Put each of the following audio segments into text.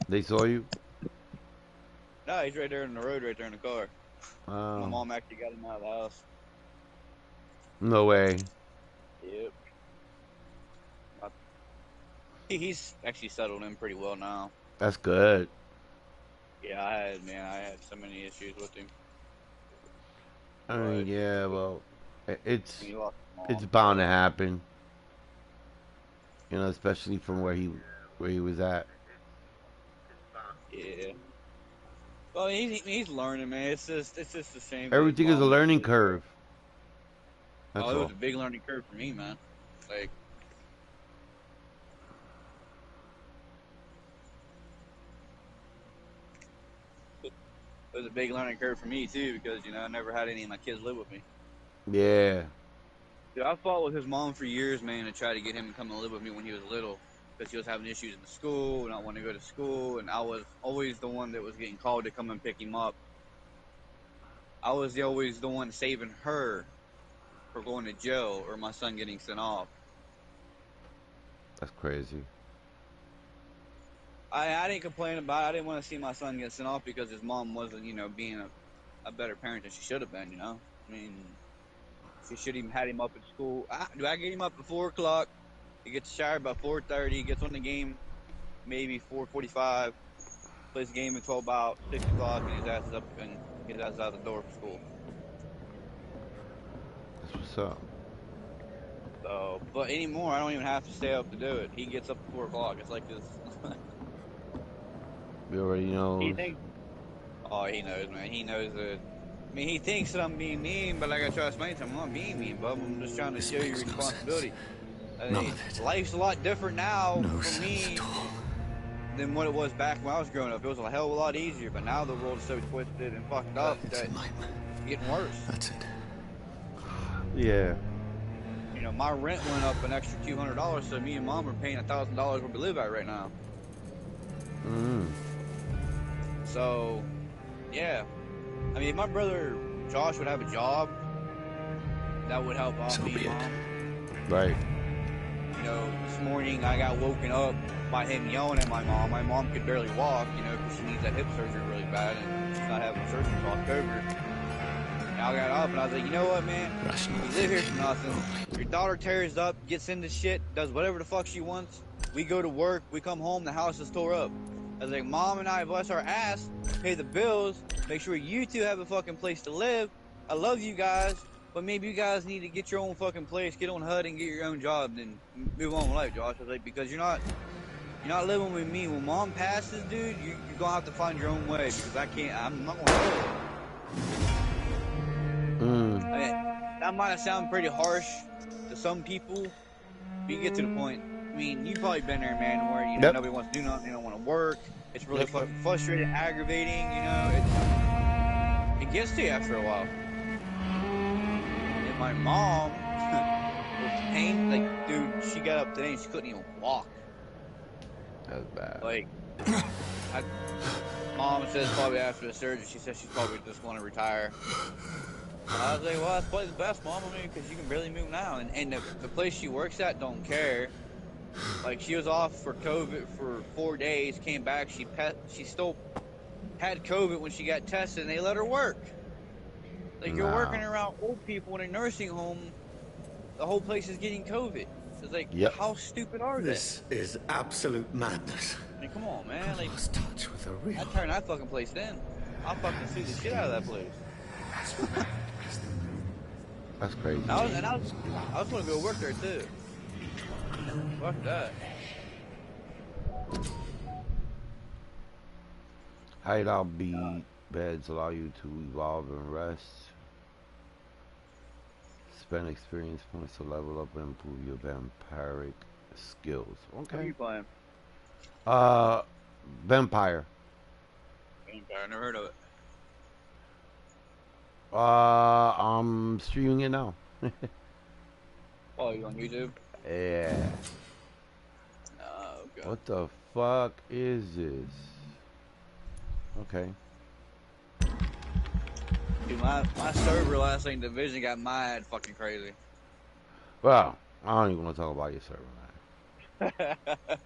They saw you? No, he's right there in the road, right there in the car. My Oh. mom actually got him out of the house. No way. Yep. He's actually settled in pretty well now. That's good. Yeah, I had so many issues with him. I mean, But yeah, well, I mean, he lost his it's mom, bound to so happen. You know, especially from where he was at. yeah. Well, he's learning, man. It's just the same that his Everything is a mom went learning through. curve. Oh, That's it was all. a big learning curve for me, man. Like it was a big learning curve for me too, because I never had any of my kids live with me. Yeah. Dude, I fought with his mom for years, man, to try to get him to come and live with me when he was little, because he was having issues in the school, not wanting to go to school, and I was always the one that was getting called to come and pick him up. I was always the one saving her for going to jail or my son getting sent off. That's crazy. I didn't complain about it. I didn't want to see my son get sent off because his mom wasn't, being a better parent than she should have been. I mean, she should have had him up at school. Do I get him up at 4 o'clock? He gets showered by 4:30. Gets on the game maybe 4:45. Plays the game until about 6 o'clock, and his ass is up and his ass is out the door for school. That's what's up. So, but anymore, I don't even have to stay up to do it. He gets up at 4 o'clock. It's like this. You already He knows. thinks. Oh, he knows, man. He knows that. I mean, he thinks that I'm being mean, but like I try to explain to him, I'm not being mean, bub. I'm just trying to show you responsibility. None of it. Life's a lot different now No for sense me at all. than what it was back when I was growing up. It was a hell of a lot easier, but now the world is so twisted and fucked up It's that a nightmare. it's getting worse. That's it. Yeah. My rent went up an extra $200, so me and mom are paying $1,000 where we live at right now. Mm. So, yeah. I mean, if my brother Josh would have a job, that would help out So me be and it. mom. Right. This morning I got woken up by him yelling at my mom. My mom could barely walk, because she needs that hip surgery really bad, and she's not having surgery until October. And I got up and I was like, you know what, man? Rational You live here thinking. for nothing. Your daughter tears up, gets into shit, does whatever the fuck she wants. We go to work, we come home, the house is tore up. I was like, mom and I bless our ass, pay the bills, make sure you two have a fucking place to live. I love you guys, but maybe you guys need to get your own fucking place, get on HUD and get your own job, then move on with life, Josh. I was like, because you're not living with me. When mom passes, dude, you're gonna have to find your own way, because I'm not gonna do it. Mm. I mean, that might sound pretty harsh to some people, but you get to the point. I mean, you've probably been there, man, where, Yep. nobody wants to do nothing, they don't want to work. It's really Yep. fucking frustrating, aggravating, it gets to you after a while. And my mom was pain, like, dude, she got up today and she couldn't even walk. That's bad. Like, mom says probably after the surgery, she says she's probably just want to retire. I was like, well, that's probably the best, mom. I mean, because you can barely move now. And the place she works at don't care. Like, she was off for COVID for 4 days, came back, she still had COVID when she got tested, and they let her work. Like, you're working around old people in a nursing home, the whole place is getting COVID. It's like, Yep. how stupid are they? This is absolute madness. I mean, come on, man. Like, Lost touch with the real. I'd turn that fucking place in. I'll fucking sue the shit out of that place. That's crazy. I was going to go work there too. Fuck that. Hideout B beds allow you to evolve and rest. Spend experience points to level up and improve your vampiric skills. What are Okay. you playing? Vampyre. I never heard of it. I'm streaming it now. Oh, you on YouTube? Yeah. Oh, okay. What the fuck is this? Okay. Dude, my server last night in Division got mad fucking crazy. Well, I don't even want to talk about your server, man.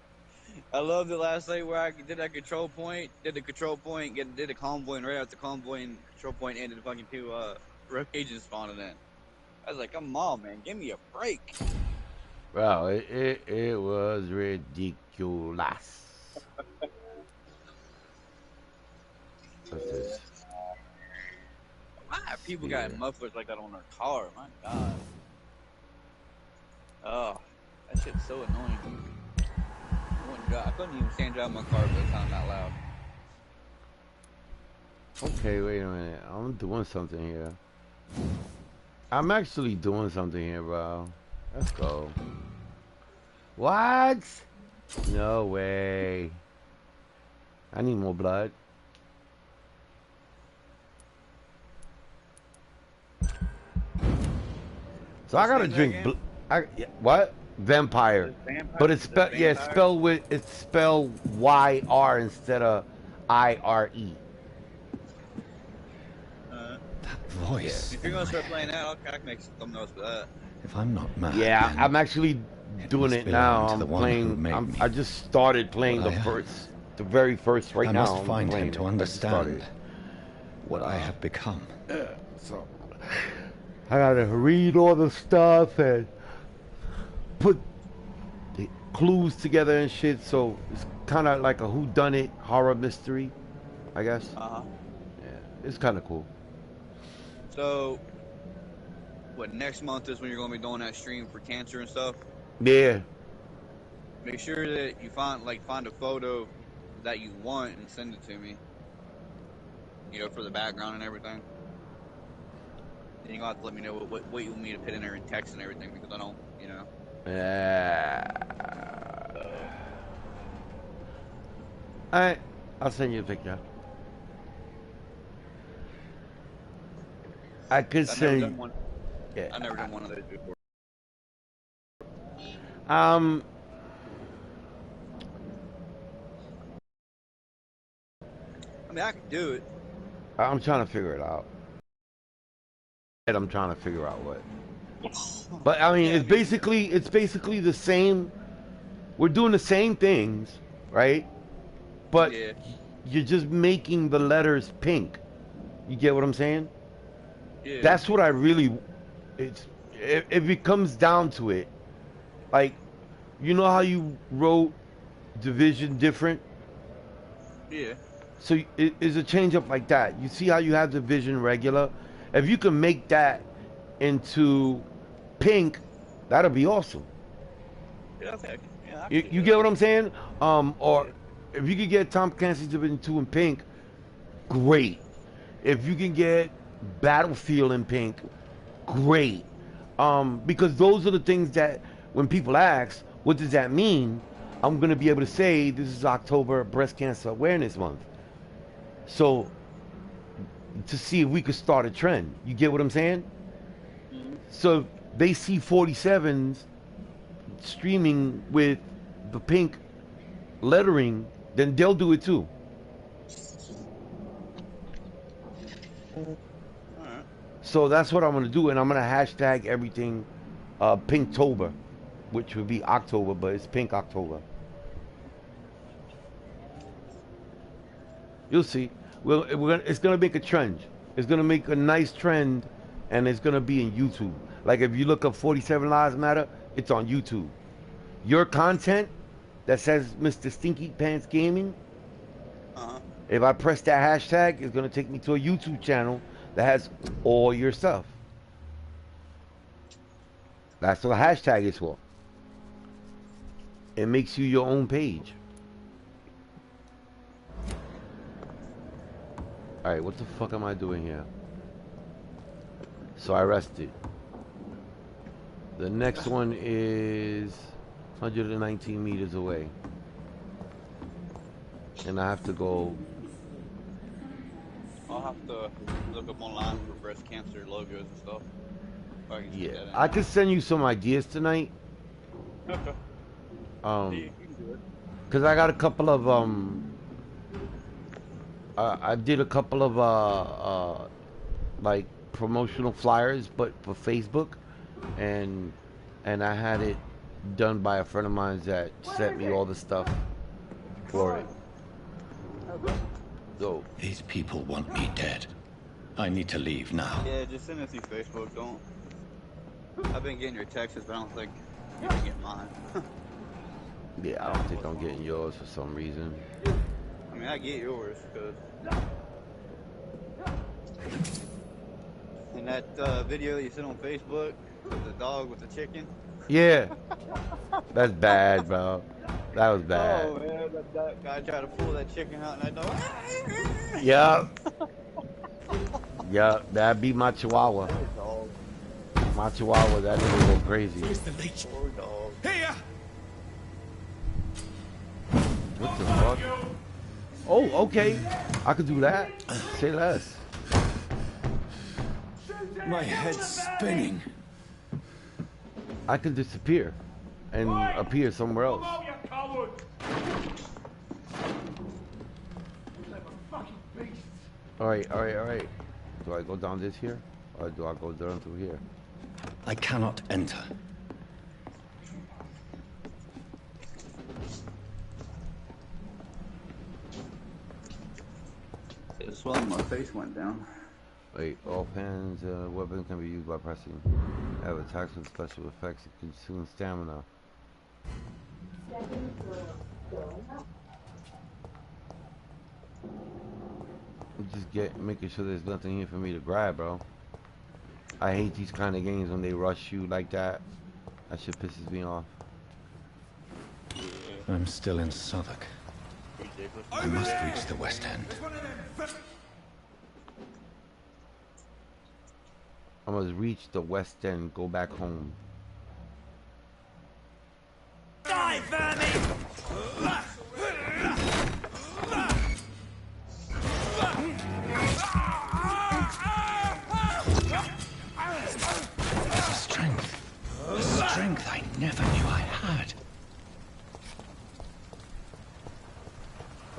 I love the last night where I did that control point, did the control point, did the convoy, and right after convoy and control point ended, the fucking two rogue agents spawning in. I was like, come on, man, give me a break. Bro, it was ridiculous. What's this? Why have people got mufflers like that on their car? My God. Oh, that shit's so annoying. I couldn't even stand driving my car if it sounded that loud. Okay, wait a minute. I'm doing something here. I'm actually doing something here, bro. Let's go. What? No way. I need more blood. So I gotta drink. What? Vampyre. But it's spelled it's spelled YR instead of IRE. That voice. If you're gonna start playing that, I can make some notes for that. If I'm not mad. Yeah, I'm actually doing it now. I'm playing. I just started playing the very first right now. I must find him to understand what I have become. So I gotta read all the stuff and put the clues together and shit. So it's kind of like a whodunit horror mystery, I guess. Yeah, it's kind of cool. So, what, next month is when you're gonna be doing that stream for cancer and stuff? Yeah. Make sure that you find a photo that you want and send it to me. You know, for the background and everything. Then you're gonna have to let me know what you want me to put in there in text and everything, because I don't, you know. Yeah. Alright, I'll send you a picture. I could send. Yeah. I've never done one of those before. I mean, I can do it. I'm trying to figure it out. I'm trying to figure out what. But I mean, it's basically the same. We're doing the same things, right? But you're just making the letters pink. You get what I'm saying? Yeah. That's what I really. If it comes down to it, like, you know how you wrote division different? Yeah. So it's a change up like that. You see how you have division regular? If you can make that into pink, that'll be awesome. Yeah, okay. Yeah, you get what I'm saying? Or if you could get Tom Clancy's Division 2 in pink, great. If you can get Battlefield in pink, great. Because those are the things that when people ask, what does that mean? I'm going to be able to say this is October Breast Cancer Awareness Month. So to see if we could start a trend. You get what I'm saying? Mm-hmm. So if they see 47s streaming with the pink lettering, then they'll do it too. Alright. So that's what I'm going to do, and I'm going to hashtag everything Pinktober, which would be October, but it's Pink October. You'll see. It's going to make a trend. It's going to make a nice trend, and it's going to be in YouTube. Like if you look up 47 Lives Matter, it's on YouTube. Your content that says Mr. Stinky Pants Gaming, if I press that hashtag, it's going to take me to a YouTube channel that has all your stuff. That's what the hashtag is for. It makes you your own page. Alright, what the fuck am I doing here? So I rested. The next one is 119 meters away. And I have to go. I'll have to look up online for breast cancer logos and stuff. Yeah, I could send you some ideas tonight. Okay. You can do it. Cause I got a couple of I did a couple of like promotional flyers, but for Facebook, and I had it done by a friend of mine that sent me all the stuff for it. So, These people want me dead. I need to leave now. Yeah, just send it through Facebook. Don't. I've been getting your texts, but I don't think you can get mine. yeah, I don't think I'm getting yours for some reason. I mean, I get yours because. And that video you sent on Facebook with the dog with the chicken. Yeah, that's bad, bro. That was bad. Oh man, that guy tried to pull that chicken out, and that dog. Yup. Yup, that beat my chihuahua. My chihuahua, that nigga go crazy. Poor dog. Here. What the fuck? Oh, okay. I could do that. Say less. My head's spinning. I could disappear and appear somewhere else. Alright, alright, alright. Do I go down this here? Or do I go down through here? I cannot enter. It's swelling, my face went down. Wait, all hands, weapons can be used by pressing. Have attacks with special effects that consume stamina. I'm just making sure there's nothing here for me to grab, bro. I hate these kind of games when they rush you like that. That shit pisses me off. I'm still in Southwark. I must reach the West End. I must reach the West End, go back home. Die, vermin! The strength I never knew I had.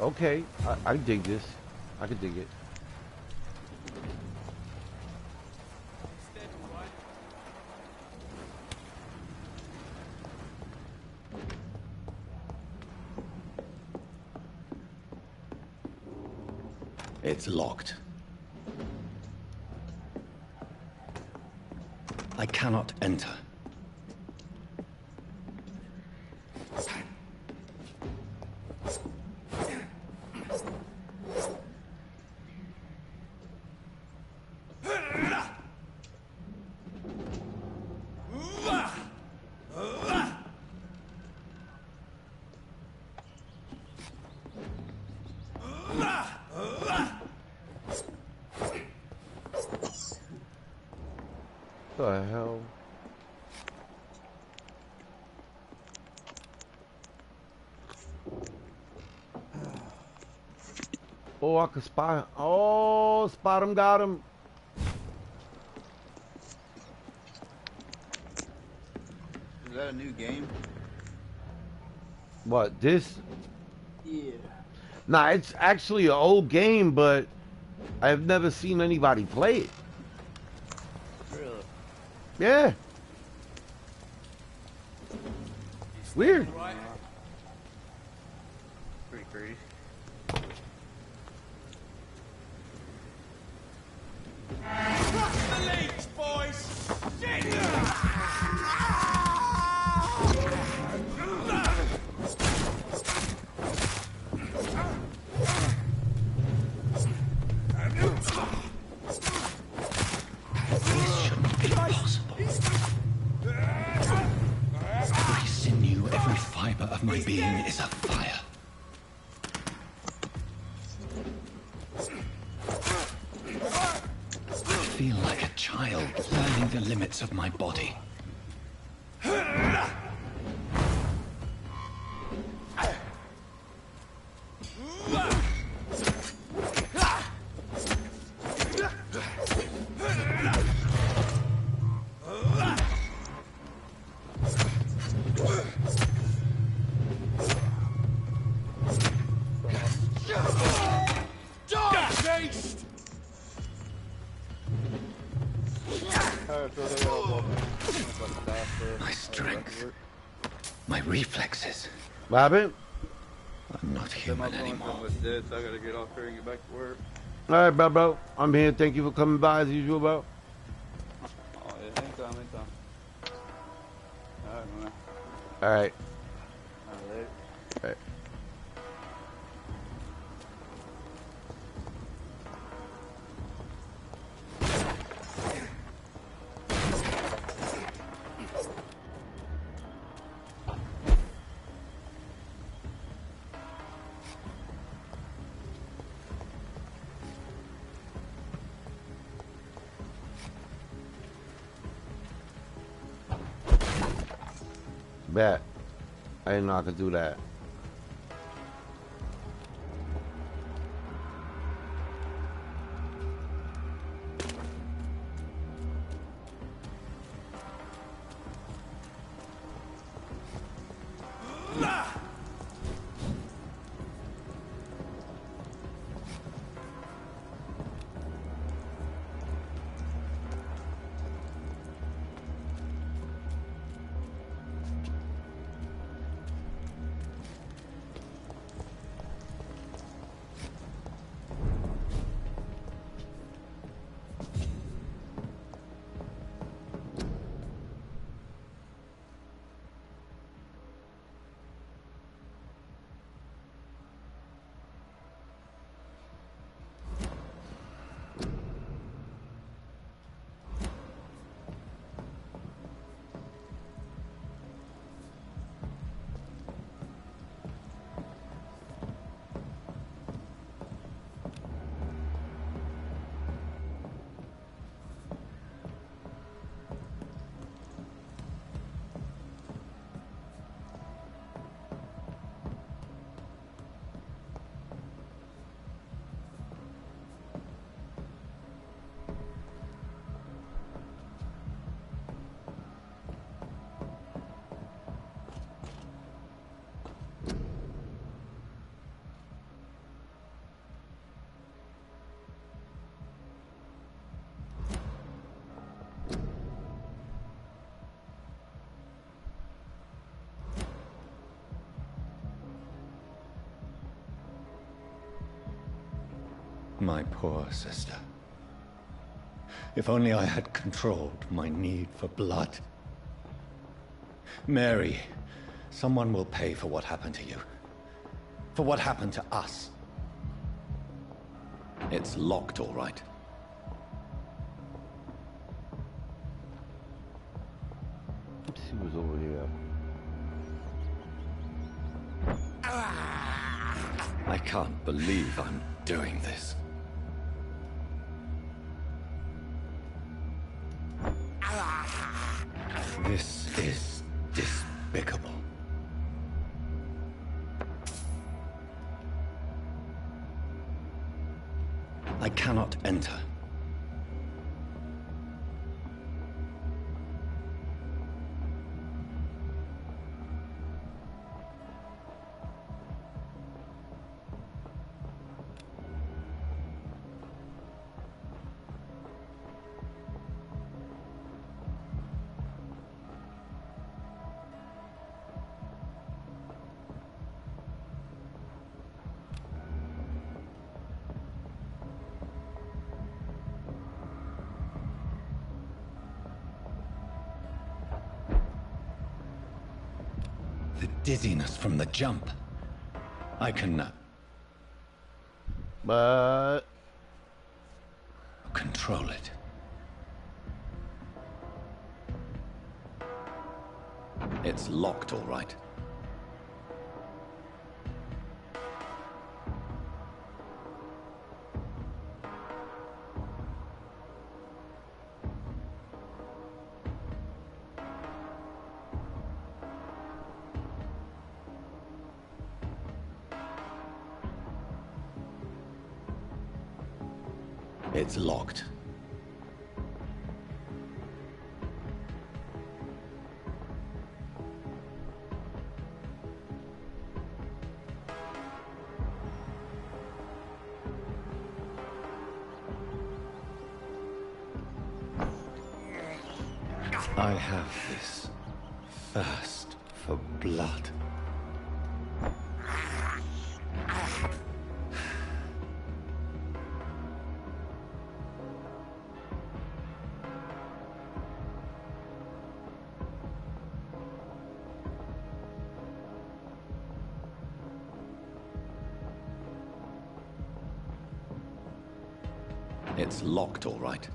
Okay, I dig this. I can dig it. It's locked. I cannot enter. The hell? Oh, I could spot him. Oh, spot him, got him. Is that a new game? What, this? Yeah. Nah, it's actually an old game, but I've never seen anybody play it. Really? Yeah. Weird. Pretty crazy. Trust the leech, boys! This shouldn't be possible. Every sinew, every fiber of my being is afire. I feel like a child learning the limits of my body. My strength, my reflexes. What happened? I'm not human anymore. Was dead, so I gotta get off here and get back to work. All right, bro. I'm here. Thank you for coming by as usual, bro. Oh, yeah, anytime. Alright, man. All right. Alright, All right. Bet. I didn't know I could do that. My poor sister. If only I had controlled my need for blood. Mary, someone will pay for what happened to you. For what happened to us. It's locked, all right. Let's see what's over here. I can't believe I'm doing this. This is despicable. I cannot enter. The dizziness from the jump. I can But control it. It's locked, all right. It's locked. I have this thirst for blood. It's locked, all right.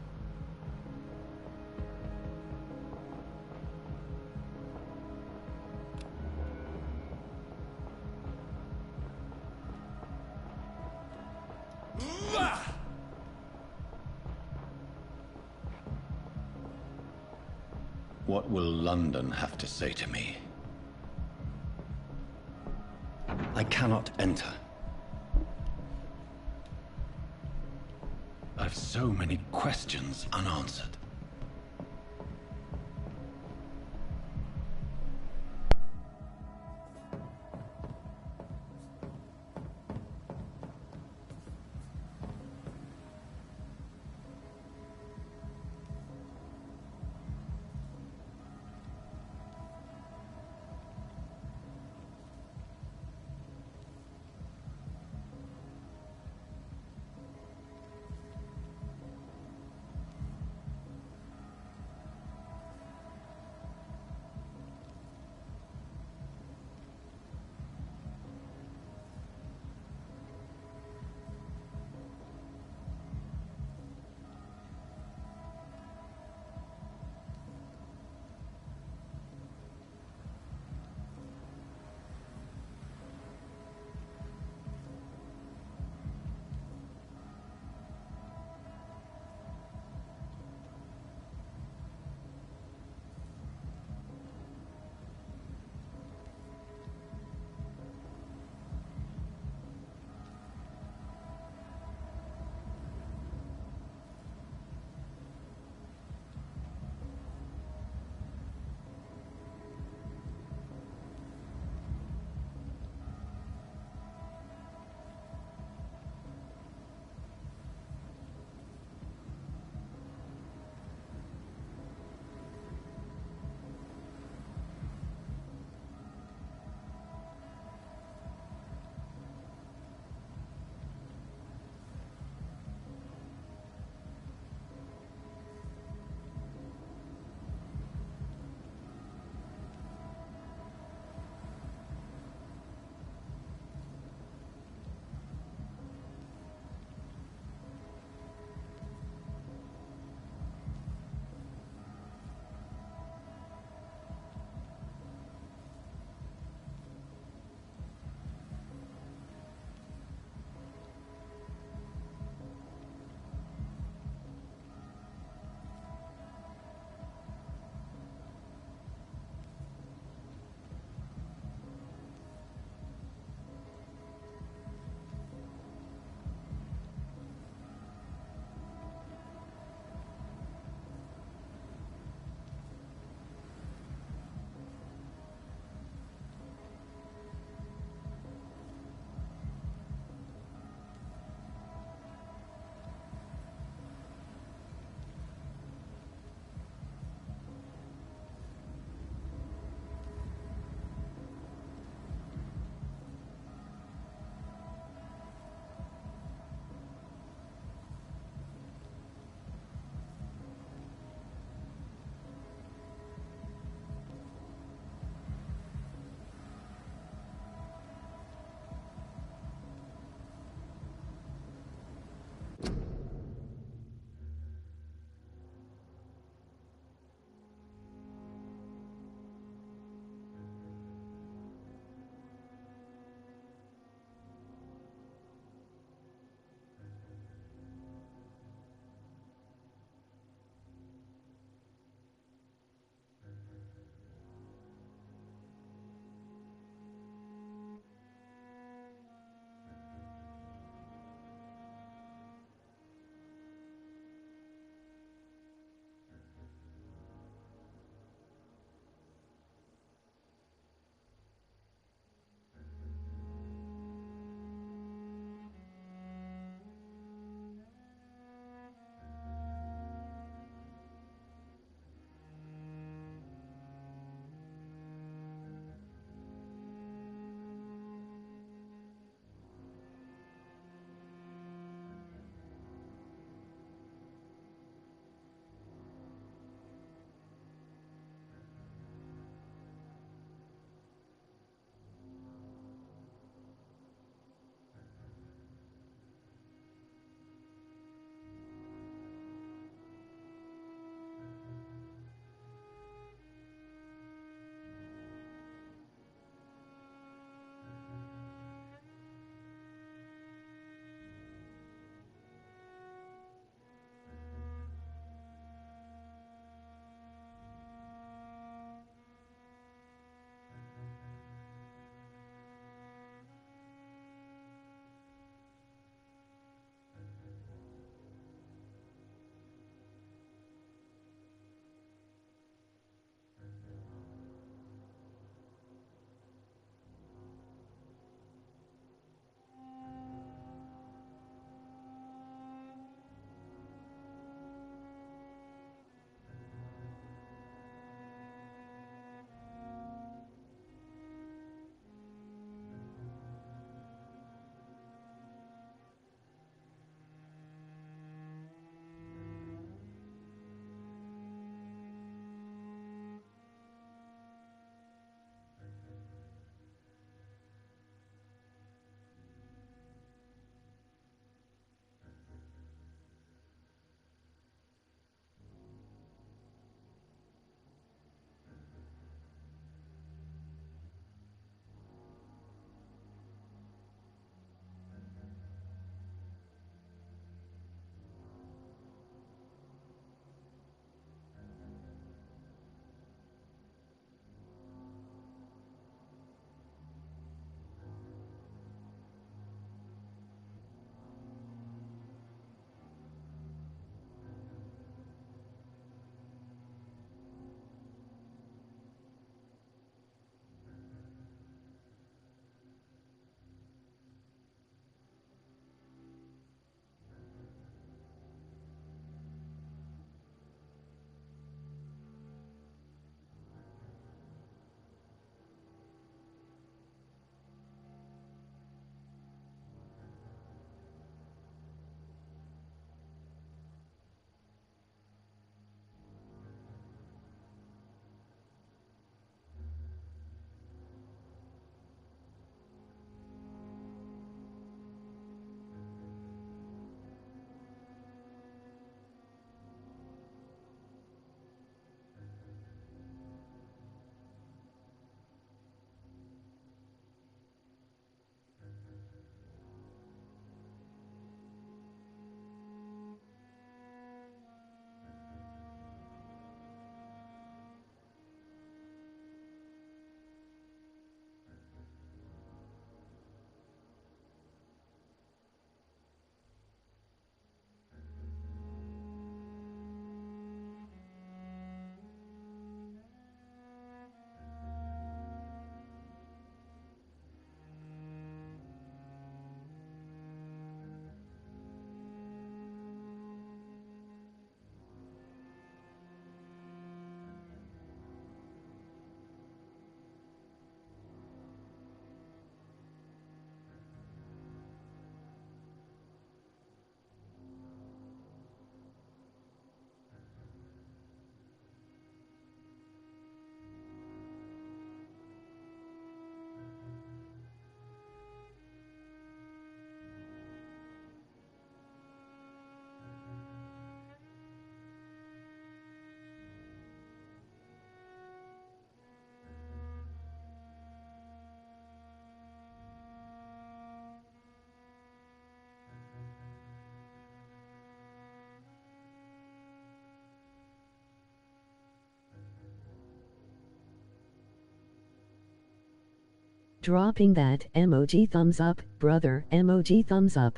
What will London have to say to me? I cannot enter. I've so many questions unanswered. dropping that emoji thumbs up, brother. Emoji thumbs up.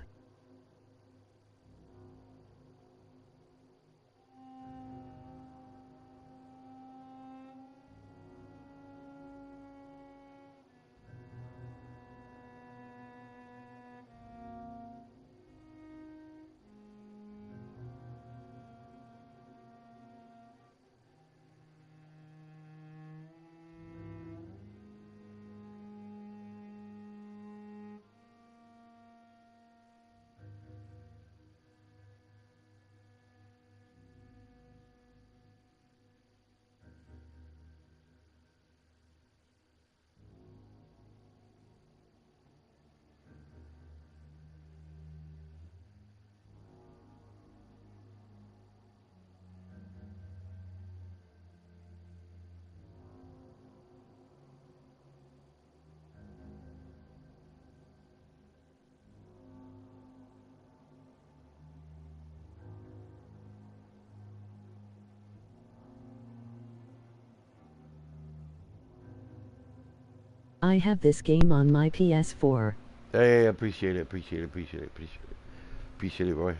I have this game on my PS4. Hey, appreciate it, boy.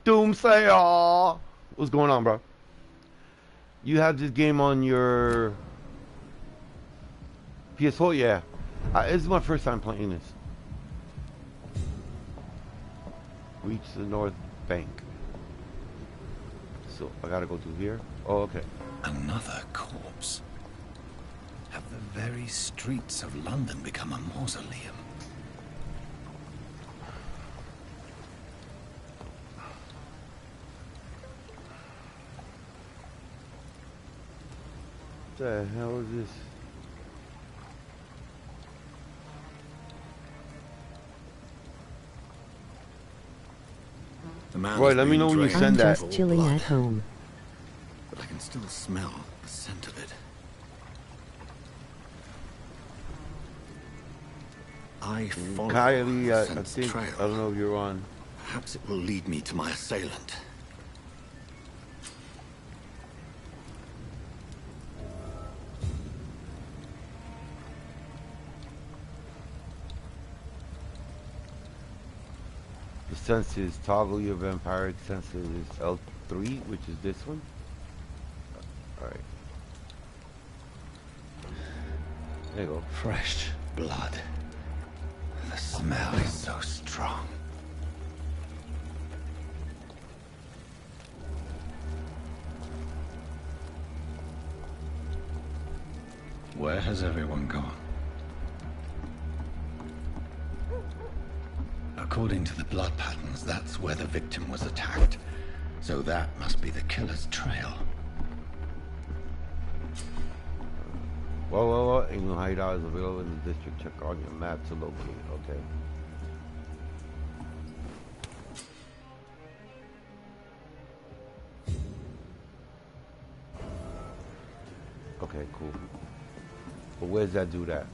Doomsayer! What's going on, bro? You have this game on your PS4? Yeah. This is my first time playing this. Reach the north bank. So, I gotta go through here? Oh, okay. Another corpse. Have the very streets of London become a mausoleum? What the hell is this? The man Roy, has let me been know when you drained send I'm that. just chilling blood, at home. but I can still smell the scent of it. I follow Kylie, the I scent's think, trail. I don't know if you're on. Perhaps it will lead me to my assailant. The senses, toggle your vampire senses is L3, which is this one. Alright. There you go. Fresh blood. The smell is so strong. Where has everyone gone? According to the blood patterns, that's where the victim was attacked. So that must be the killer's trail. Whoa. England hideout is available in the district. Check on your map to locate. Okay. Okay, cool. But where's that dude at?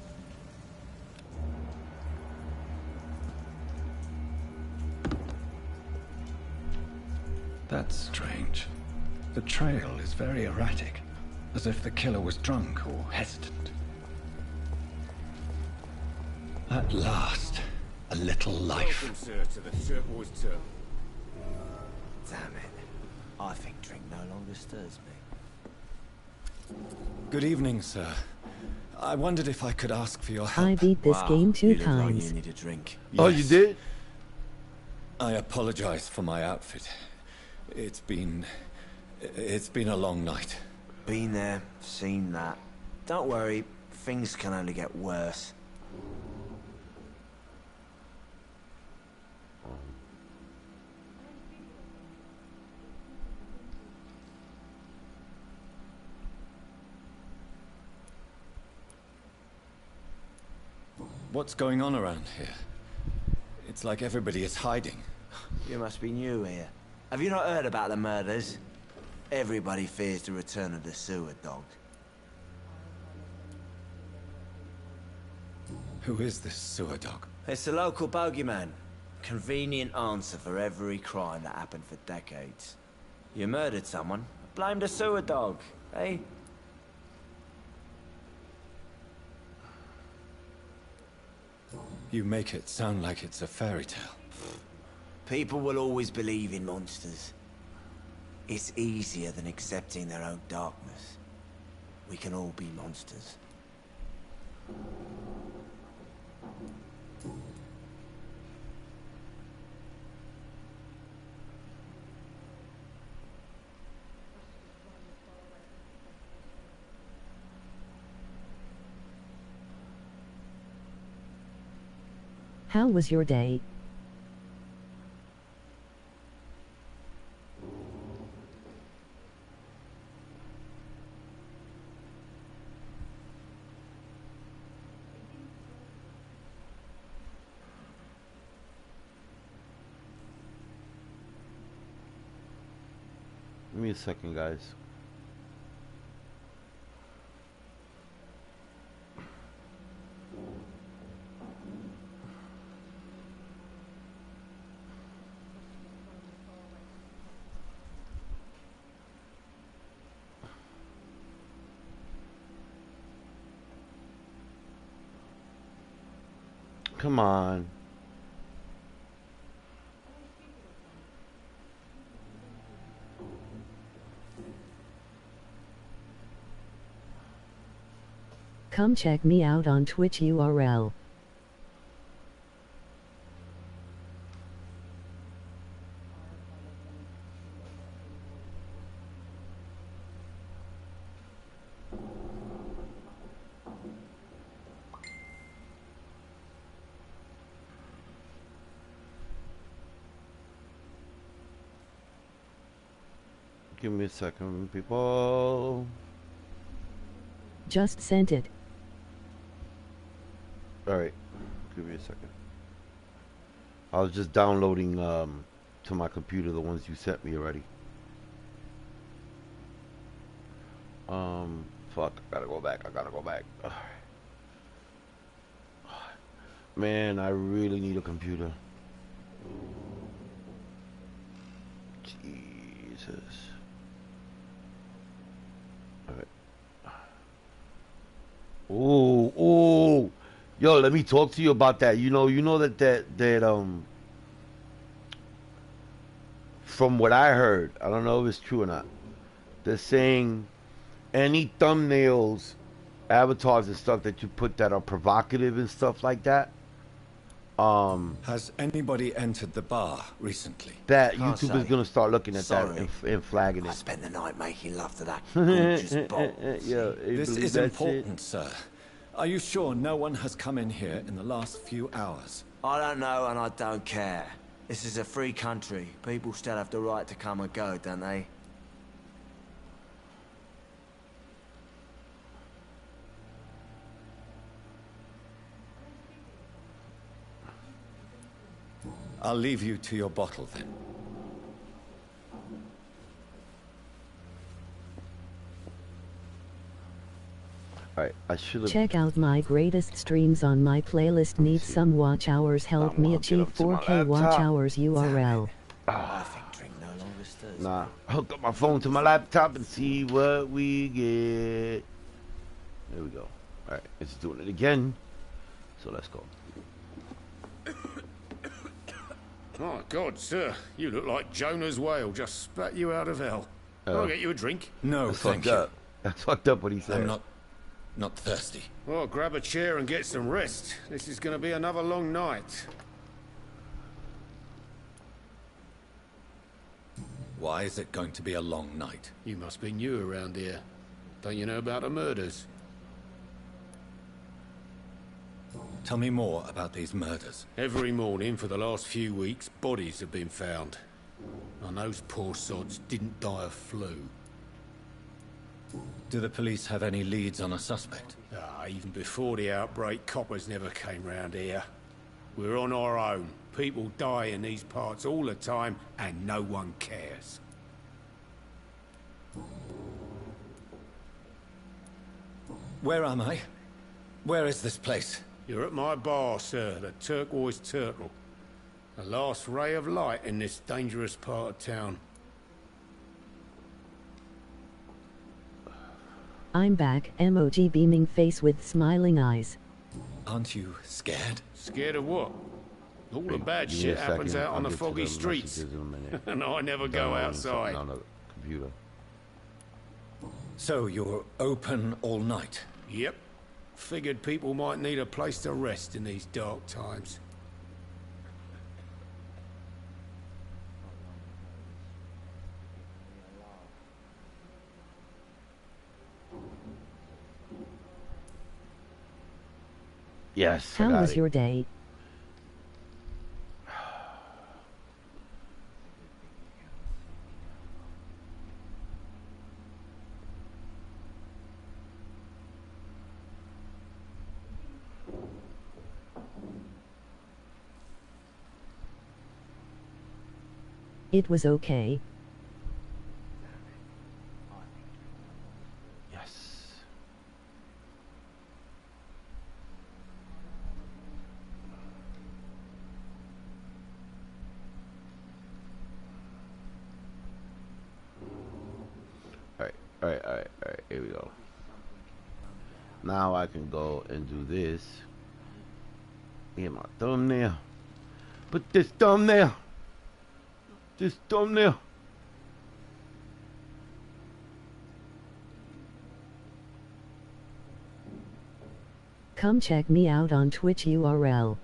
That's strange. The trail is very erratic, as if the killer was drunk or hesitant. At last, a little life. Welcome, sir, to the Turquoise Turtle. Damn it. I think drink no longer stirs me. Good evening, sir. I wondered if I could ask for your help. I beat this game 2 you look like times. you need a drink. Oh, you Yes. did? I apologize for my outfit. It's been a long night. Been there, seen that. Don't worry, things can only get worse. What's going on around here? It's like everybody is hiding. You must be new here. Have you not heard about the murders? Everybody fears the return of the sewer dog. Who is this sewer dog? It's the local bogeyman. Convenient answer for every crime that happened for decades. You murdered someone, blame the sewer dog, eh? You make it sound like it's a fairy tale. People will always believe in monsters. It's easier than accepting their own darkness. We can all be monsters. How was your day? Give me a second, guys. Come on. Come check me out on Twitch URL. Give me a second, people. Just sent it. Alright. Give me a second. I was just downloading to my computer the ones you sent me already. Fuck. I gotta go back. Alright. Man, I really need a computer. Jesus. Oh, yo, let me talk to you about that. You know that from what I heard, I don't know if it's true or not. They're saying any thumbnails, avatars and stuff that you put that are provocative and stuff like that. Has anybody entered the bar recently? That Can't YouTube say. is gonna start looking at Sorry. that and flagging I it. spent the night making love to that gorgeous bowl. Yeah, This is important, sir. Are you sure no one has come in here in the last few hours? I don't know and I don't care. This is a free country. People still have the right to come and go, don't they? I'll leave you to your bottle then. Alright, I should have. Check out my greatest streams on my playlist. Need some watch hours. Help me I'll get achieve up to my 4K watch laptop. hours URL. I think drink no longer stirs. Nah, hook up my phone to my laptop and see what we get. There we go. Alright, it's doing it again. So let's go. Oh, God, sir. You look like Jonah's whale just spat you out of hell. I'll get you a drink. No, That's thank fucked you. up. That's fucked up what he said. I'm not thirsty. Well, grab a chair and get some rest. This is going to be another long night. Why is it going to be a long night? You must be new around here. Don't you know about the murders? Tell me more about these murders. Every morning for the last few weeks, bodies have been found. And those poor sods didn't die of flu. Do the police have any leads on a suspect? Even before the outbreak, coppers never came round here. We're on our own. People die in these parts all the time, and no one cares. Where am I? Where is this place? You're at my bar, sir, the Turquoise Turtle. The last ray of light in this dangerous part of town. I'm back. Emoji beaming face with smiling eyes. Aren't you scared? Scared of what? All the bad Give me a shit happens second. out on I'll the get to foggy the streets. messages in a minute. And I never go Downloading outside. something on the computer. So you're open all night? Yep. Figured people might need a place to rest in these dark times. Yes. How was your day? It was okay. Yes. Alright, here we go. Now I can go and do this. Get my thumbnail. Put this thumbnail. This thumbnail. Come check me out on Twitch URL.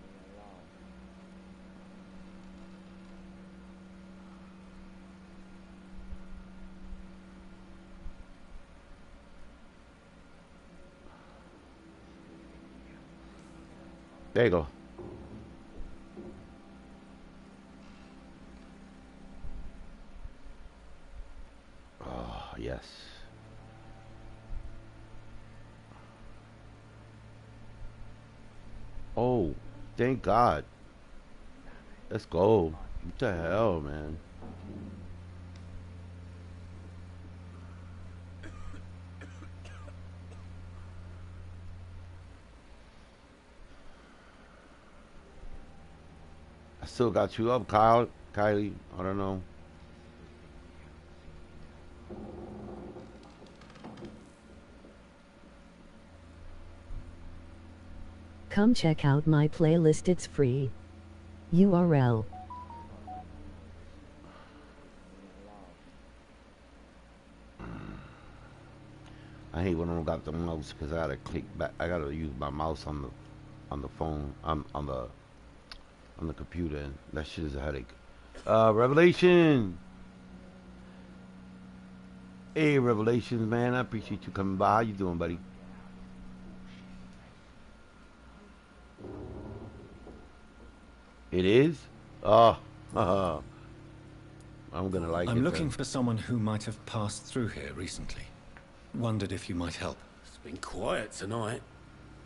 There you go. Oh, yes. Oh, thank God. Let's go. What the hell, man? I still got you up, Kylie. I don't know. Come check out my playlist, it's free. URL. I hate when I don't got the mouse because I gotta click back. I gotta use my mouse on the phone, on the computer, and that shit is a headache. Revelation. Hey, Revelations, man. I appreciate you coming by. How you doing, buddy? It is? Oh, I'm gonna like it. I'm looking then. for someone who might have passed through here recently. Wondered if you might help. It's been quiet tonight.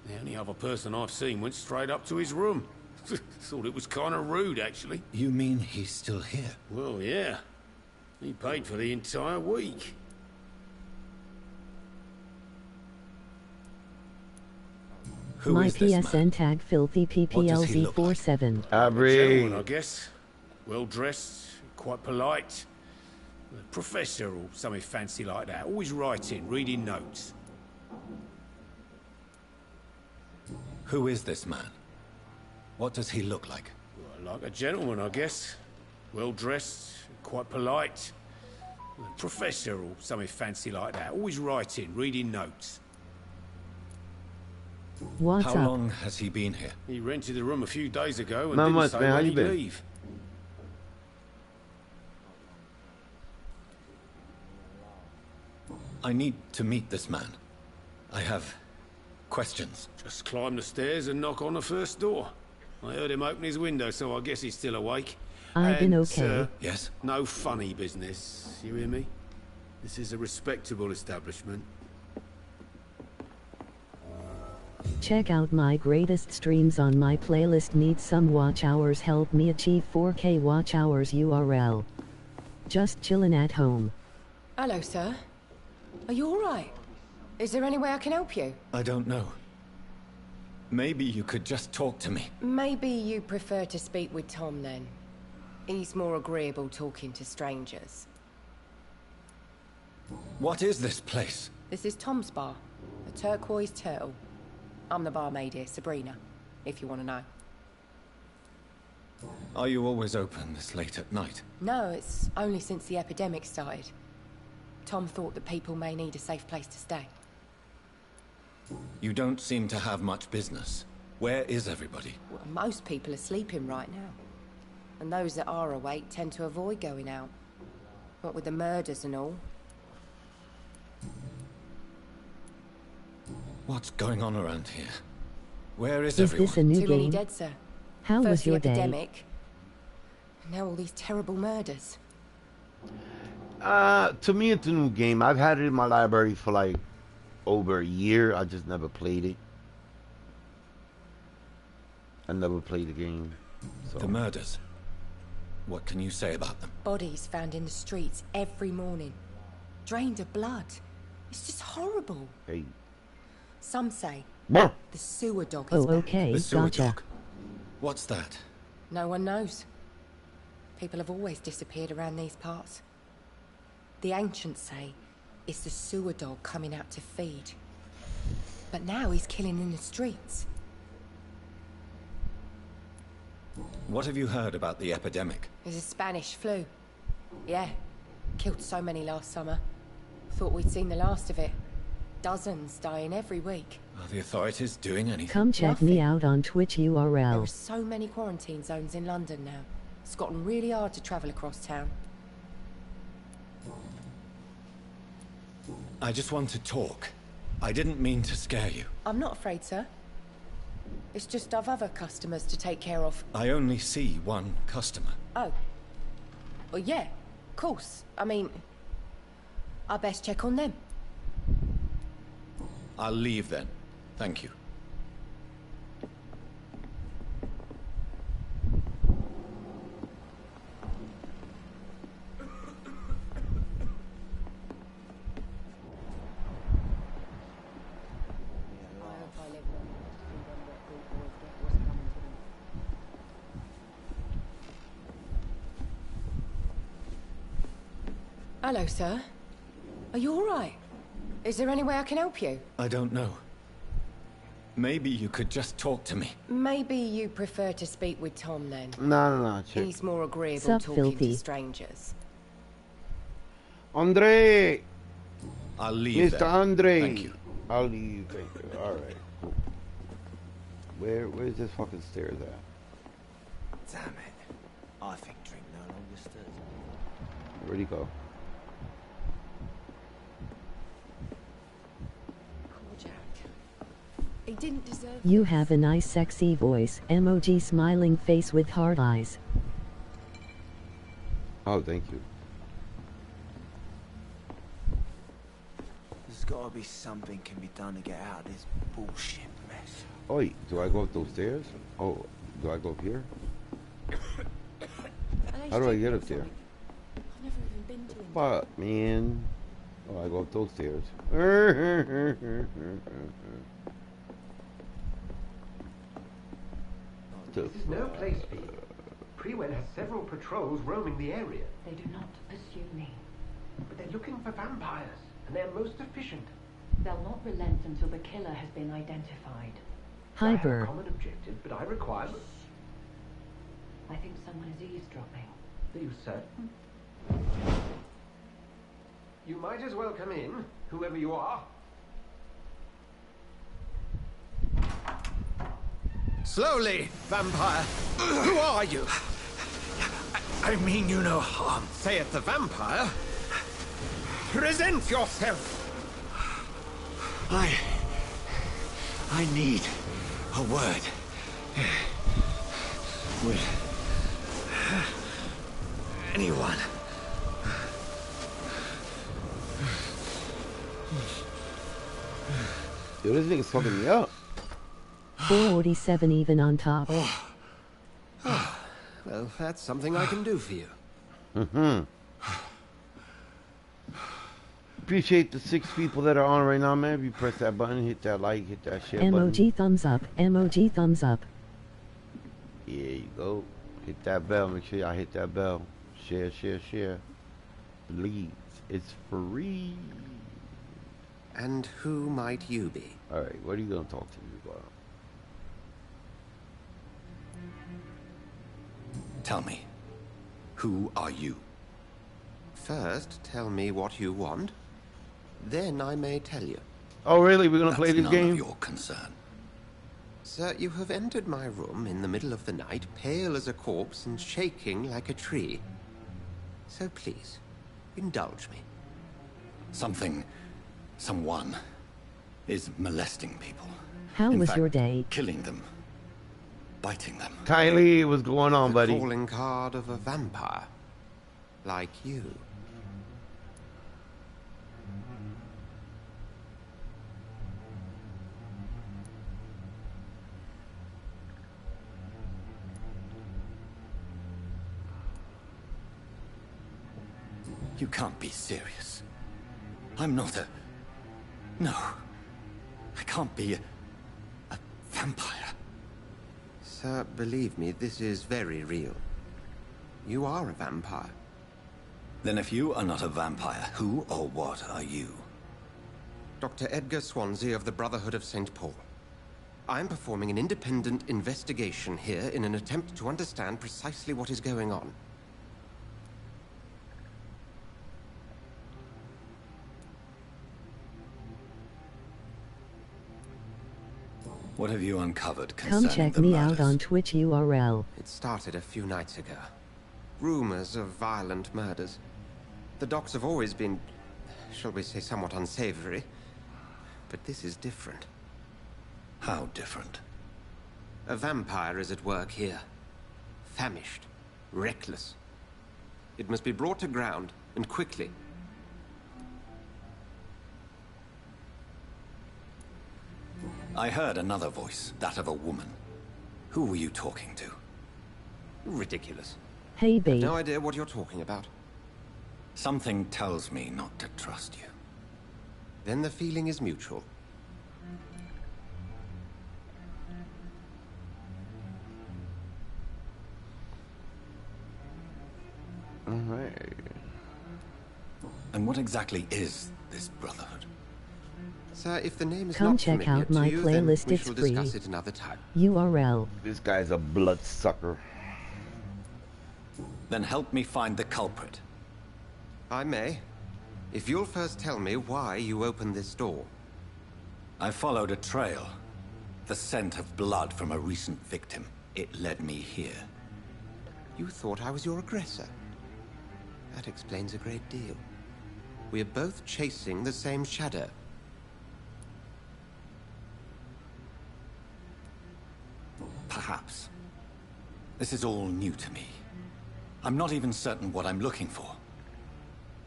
The only other person I've seen went straight up to his room. Thought it was kind of rude, actually. You mean he's still here? Well, yeah. He paid for the entire week. Who My is this man? PSN tag filthy PPLZ47. Aubrey. Gentleman, I guess. Well dressed, quite polite. A professor or something fancy like that. Always writing, reading notes. Who is this man? What does he look like? Well, like a gentleman, I guess. Well dressed, quite polite. A professor or something fancy like that. Always writing, reading notes. What's How up? long has he been here? He rented the room a few days ago and Not didn't much, say man. How when you he'd been? leave. I need to meet this man. I have questions. Just climb the stairs and knock on the first door. I heard him open his window, so I guess he's still awake. I've been And, okay. Yes? No funny business, you hear me? This is a respectable establishment. Check out my greatest streams on my playlist. Need some watch hours, help me achieve 4K watch hours URL. Just chillin' at home. Hello, sir. Are you alright? Is there any way I can help you? I don't know. Maybe you could just talk to me. Maybe you prefer to speak with Tom then. He's more agreeable talking to strangers. What is this place? This is Tom's bar, the Turquoise Turtle. I'm the barmaid here, Sabrina. if you want to know. Are you always open this late at night? No, it's only since the epidemic started. Tom thought that people may need a safe place to stay. You don't seem to have much business. Where is everybody? Well, most people are sleeping right now. And those that are awake tend to avoid going out. What with the murders and all. What's going on around here? Where is Is everyone? this a new Too many game? dead, sir. How First was your the day? epidemic. Now all these terrible murders. To me, it's a new game. I've had it in my library for like over a year. I just never played it. I never played the game. So. The murders. What can you say about them? Bodies found in the streets every morning. Drained of blood. It's just horrible. Hey. Some say Brr. the sewer dog is Oh, back. okay, The sewer gotcha. dog. What's that? No one knows. People have always disappeared around these parts. The ancients say it's the sewer dog coming out to feed. But now he's killing in the streets. What have you heard about the epidemic? There's a Spanish flu. Yeah. Killed so many last summer. Thought we'd seen the last of it. Dozens dying every week. Are the authorities doing anything? Come check me Nothing. out on Twitch There are URL. so many quarantine zones in London now. It's gotten really hard to travel across town. I just want to talk. I didn't mean to scare you. I'm not afraid, sir. It's just I've other customers to take care of. I only see one customer. Oh. Well, yeah, of course. I mean, I best check on them. I'll leave then. Thank you. Hello, sir. Are you all right? Is there any way I can help you? I don't know. Maybe you could just talk to me. Maybe you prefer to speak with Tom then. No, check. He's more agreeable Sup, talking filthy? to strangers. Andre! I'll leave Mr. then. Andre! Thank you. I'll leave. Thank you. Alright, cool. Where's this fucking stairs at? Damn it. I think drink no longer stirs. Where'd he go? Poor Jack. He didn't deserve You this. have a nice sexy voice. Emoji smiling face with hard eyes. Oh, thank you. There's gotta be something can be done to get out of this bullshit mess. Oh, wait, do I go up those stairs? Oh, do I go up here? How do I get up there? I've never even been to him. Fuck, man. Oh, I go up those stairs. This is no place for you. Prewen has several patrols roaming the area, They do not pursue me. but they're looking for vampires, and they're most efficient. They'll not relent until the killer has been identified. I have a Hyper. common objective, but I require... I think someone is eavesdropping. Are you certain? You might as well come in, whoever you are. Slowly, vampire. Who are you? I mean you no harm, saith the vampire. Present yourself. I need a word. With anyone. Yo, this nigga's fucking me up. 447 even on top. Well, that's something I can do for you. Appreciate the 6 people that are on right now, man. If you press that button, hit that like, hit that share button. Emoji thumbs up. Emoji thumbs up. Yeah, you go. Hit that bell. Make sure y'all hit that bell. Share. Please. It's free. And who might you be? Alright, what are you gonna talk to me about? Tell me, who are you? First, tell me what you want. Then I may tell you. Oh, really? We're gonna play this none game? Of your concern. Sir, you have entered my room in the middle of the night, pale as a corpse and shaking like a tree. So please, indulge me. Someone is molesting people. How was your day? Killing them. Biting them. Kylie, what's going on, buddy? The calling card of a vampire. Like you. You can't be serious. I'm not a... No. I can't be a vampire. Sir, believe me, this is very real. You are a vampire. Then if you are not a vampire, who or what are you? Dr. Edgar Swansea of the Brotherhood of St. Paul. I'm performing an independent investigation here in an attempt to understand precisely what is going on. What have you uncovered concerning Come check the me murders? out on Twitch URL. It started a few nights ago. Rumors of violent murders. The docs have always been, shall we say, somewhat unsavory. But this is different. How different? A vampire is at work here. Famished. Reckless. It must be brought to ground, and quickly. I heard another voice, that of a woman. Who were you talking to? Ridiculous. Hey, babe. No idea what you're talking about. Something tells me not to trust you. Then the feeling is mutual. Alright. And what exactly is this brotherhood? Sir, if the name is Come not check familiar out my to you, then playlist, we it's shall free. discuss it another time. URL. This guy's a bloodsucker. Then help me find the culprit. I may. If you'll first tell me why you opened this door. I followed a trail. The scent of blood from a recent victim. It led me here. You thought I was your aggressor. That explains a great deal. We are both chasing the same shadow. Perhaps. This is all new to me. I'm not even certain what I'm looking for.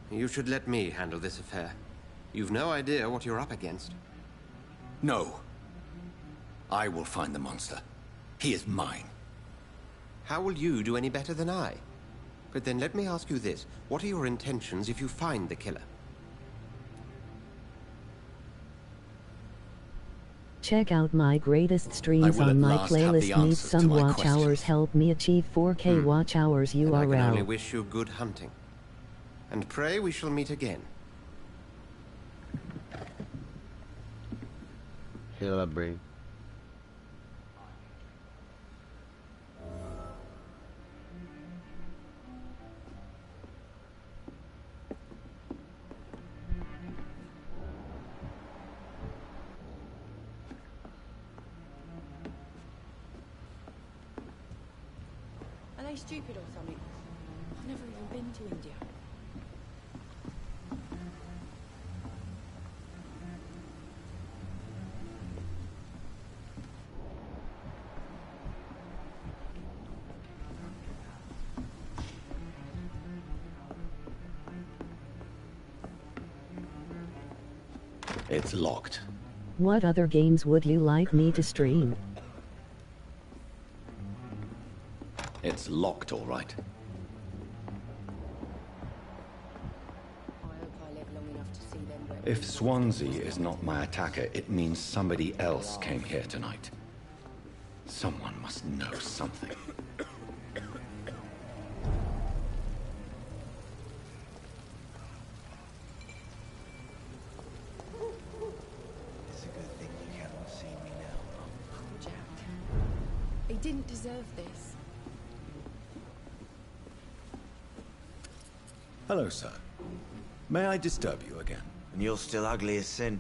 You should let me handle this affair. You've no idea what you're up against. No. I will find the monster. He is mine. How will you do any better than I? But then let me ask you this. What are your intentions if you find the killer? Check out my greatest streams I will on at my last have playlist. the Need answers some to my watch questions. hours. Help me achieve 4K watch hours And I can only URL. wish you good hunting. And pray we shall meet again. Celebrate. Are they stupid or something? I've never even been to India. It's locked. What other games would you like me to stream? It's locked, all right. If Swansea is not my attacker, it means somebody else came here tonight. Someone must know something. It's a good thing you cannot see me now. Jack. He didn't deserve this. Hello, sir. May I disturb you again? And you're still ugly as sin.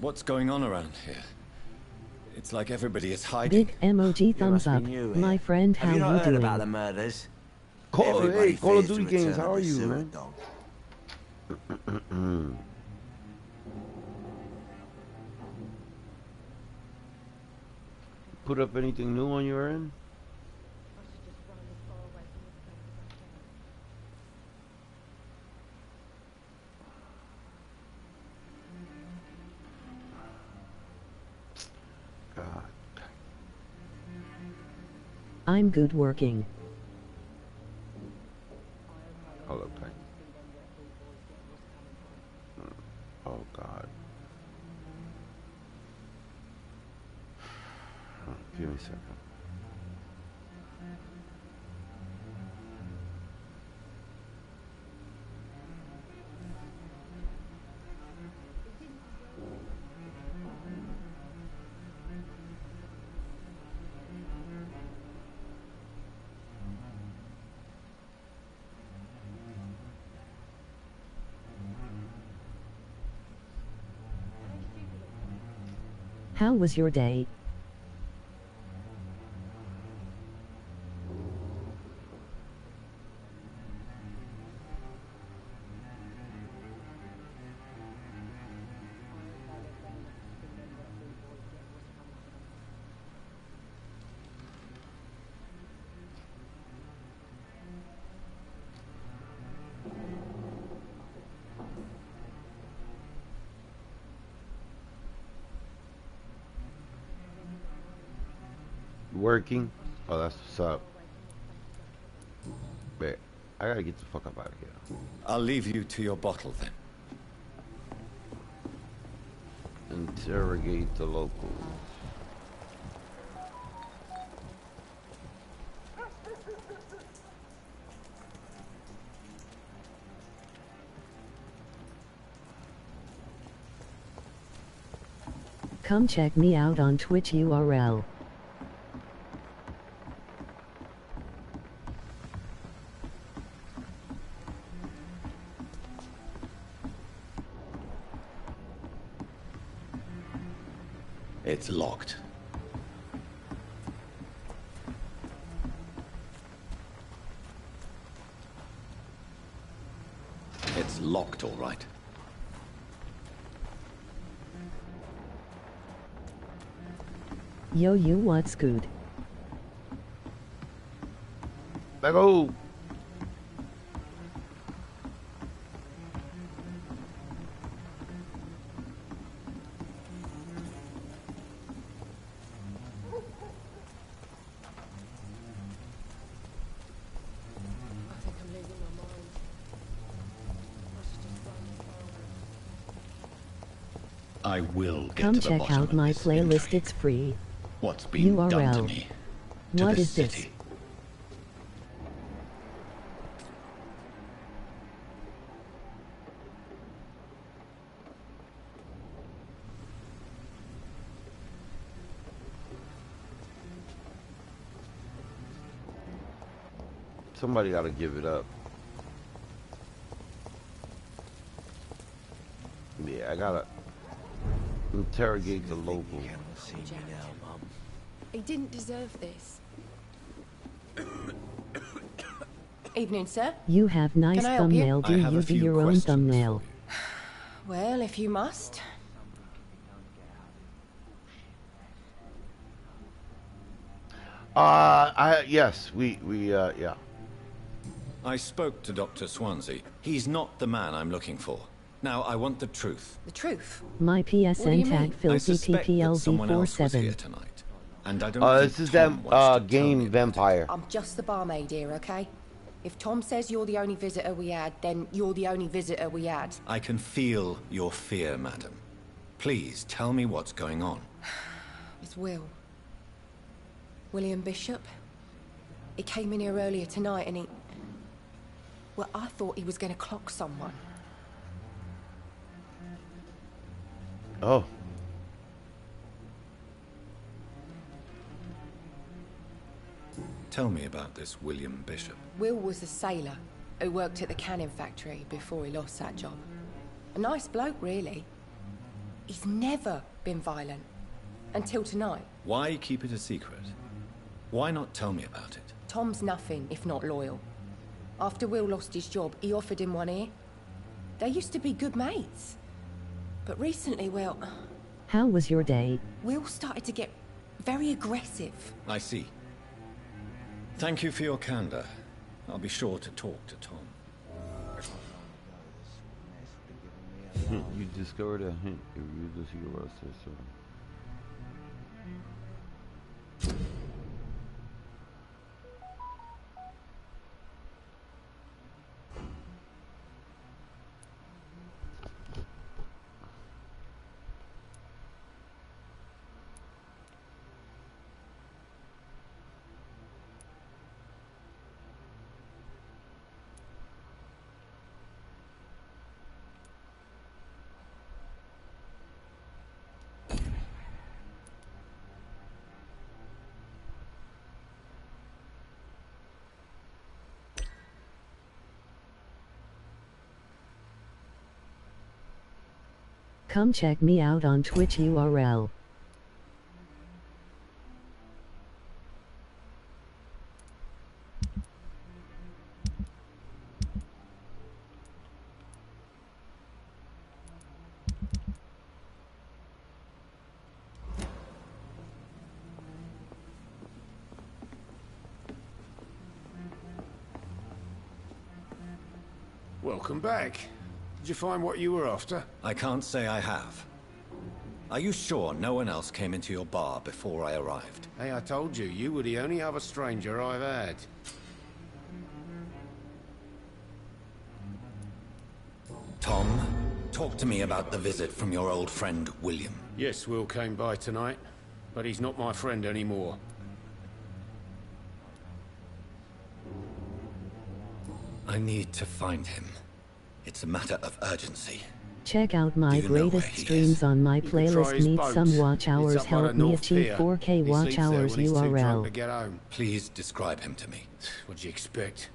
What's going on around here? It's like everybody is hiding. Big emoji thumbs up. My friend, how Have you not heard doing? about the murders? Hey, Call of fears Duty the games, return how of are the you, sewer man? dog. Put up anything new on your end? God. I'm good working. Hold up, tight. Oh God. Oh, give me a second. How was your day? Working? Oh, that's what's up. Man, I gotta get the fuck up out of here. I'll leave you to your bottle then. Interrogate the locals. Come check me out on Twitch URL. It's locked. It's locked, all right. Yo, you what's good? Let go. I will get Come to the check bottom out of my this playlist, intrigue. it's free. What's been done to URL. me? To What the is this? city. Somebody gotta give it up. Yeah, I gotta interrogate the locals. He didn't deserve this. Evening, sir. You have nice Can I help you? thumbnail. Do I have a you do few your own questions thumbnail? Well, if you must. Yes, yeah. I spoke to Dr. Swansea. He's not the man I'm looking for. Now, I want the truth. The truth? My What do you PSN tag mean? I filthy suspect that someone else was here PPLZ47. tonight. And I don't This think is Tom that wants to tell game me about it. Vampyre. I'm just the barmaid here, okay? If Tom says you're the only visitor we had, then you're the only visitor we had. I can feel your fear, madam. Please tell me what's going on. It's Will. William Bishop. He came in here earlier tonight and he... Well, I thought he was going to clock someone. Oh. Tell me about this William Bishop. Will was a sailor who worked at the canning factory before he lost that job. A nice bloke, really. He's never been violent. Until tonight. Why keep it a secret? Why not tell me about it? Tom's nothing if not loyal. After Will lost his job, he offered him one ear. They used to be good mates. But recently, well... How was your day? Will started to get very aggressive. I see. Thank you for your candor. I'll be sure to talk to Tom. You discovered a hint if you use the secret process. Come check me out on Twitch URL. Welcome back. Did you find what you were after? I can't say I have. Are you sure no one else came into your bar before I arrived? Hey, I told you, you were the only other stranger I've had. Tom, talk to me about the visit from your old friend, William. Yes, Will came by tonight, but he's not my friend anymore. I need to find him. It's a matter of urgency. Check out my greatest streams on my playlist. Need some watch hours. Help me achieve 4K watch hours URL. Please describe him to me. What'd you expect?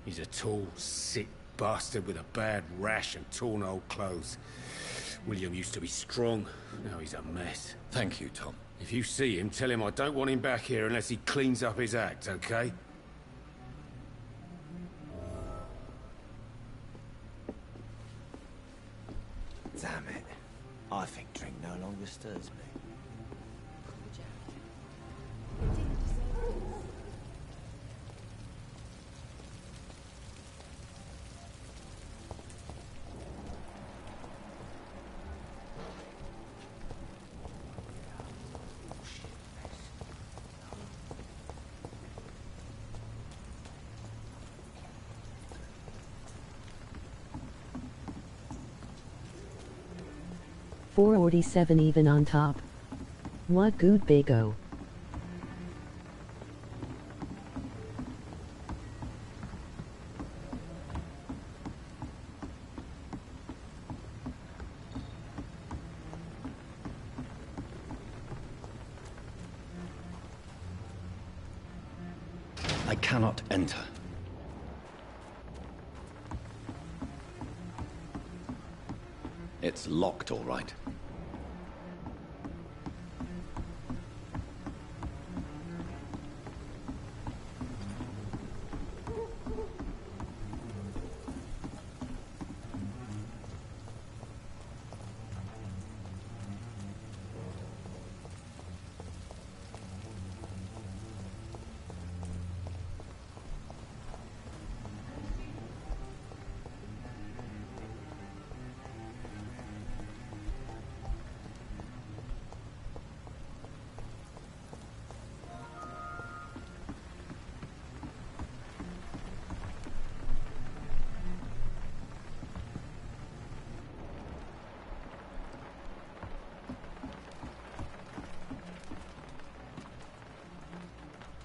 He's a tall, sick bastard with a bad rash and torn old clothes. William used to be strong. Now he's a mess. Thank you, Tom. If you see him, tell him I don't want him back here unless he cleans up his act, okay? Damn it. I think drink no longer stirs me. $4.47 even on top. What good bago. I cannot enter. It's locked, all right.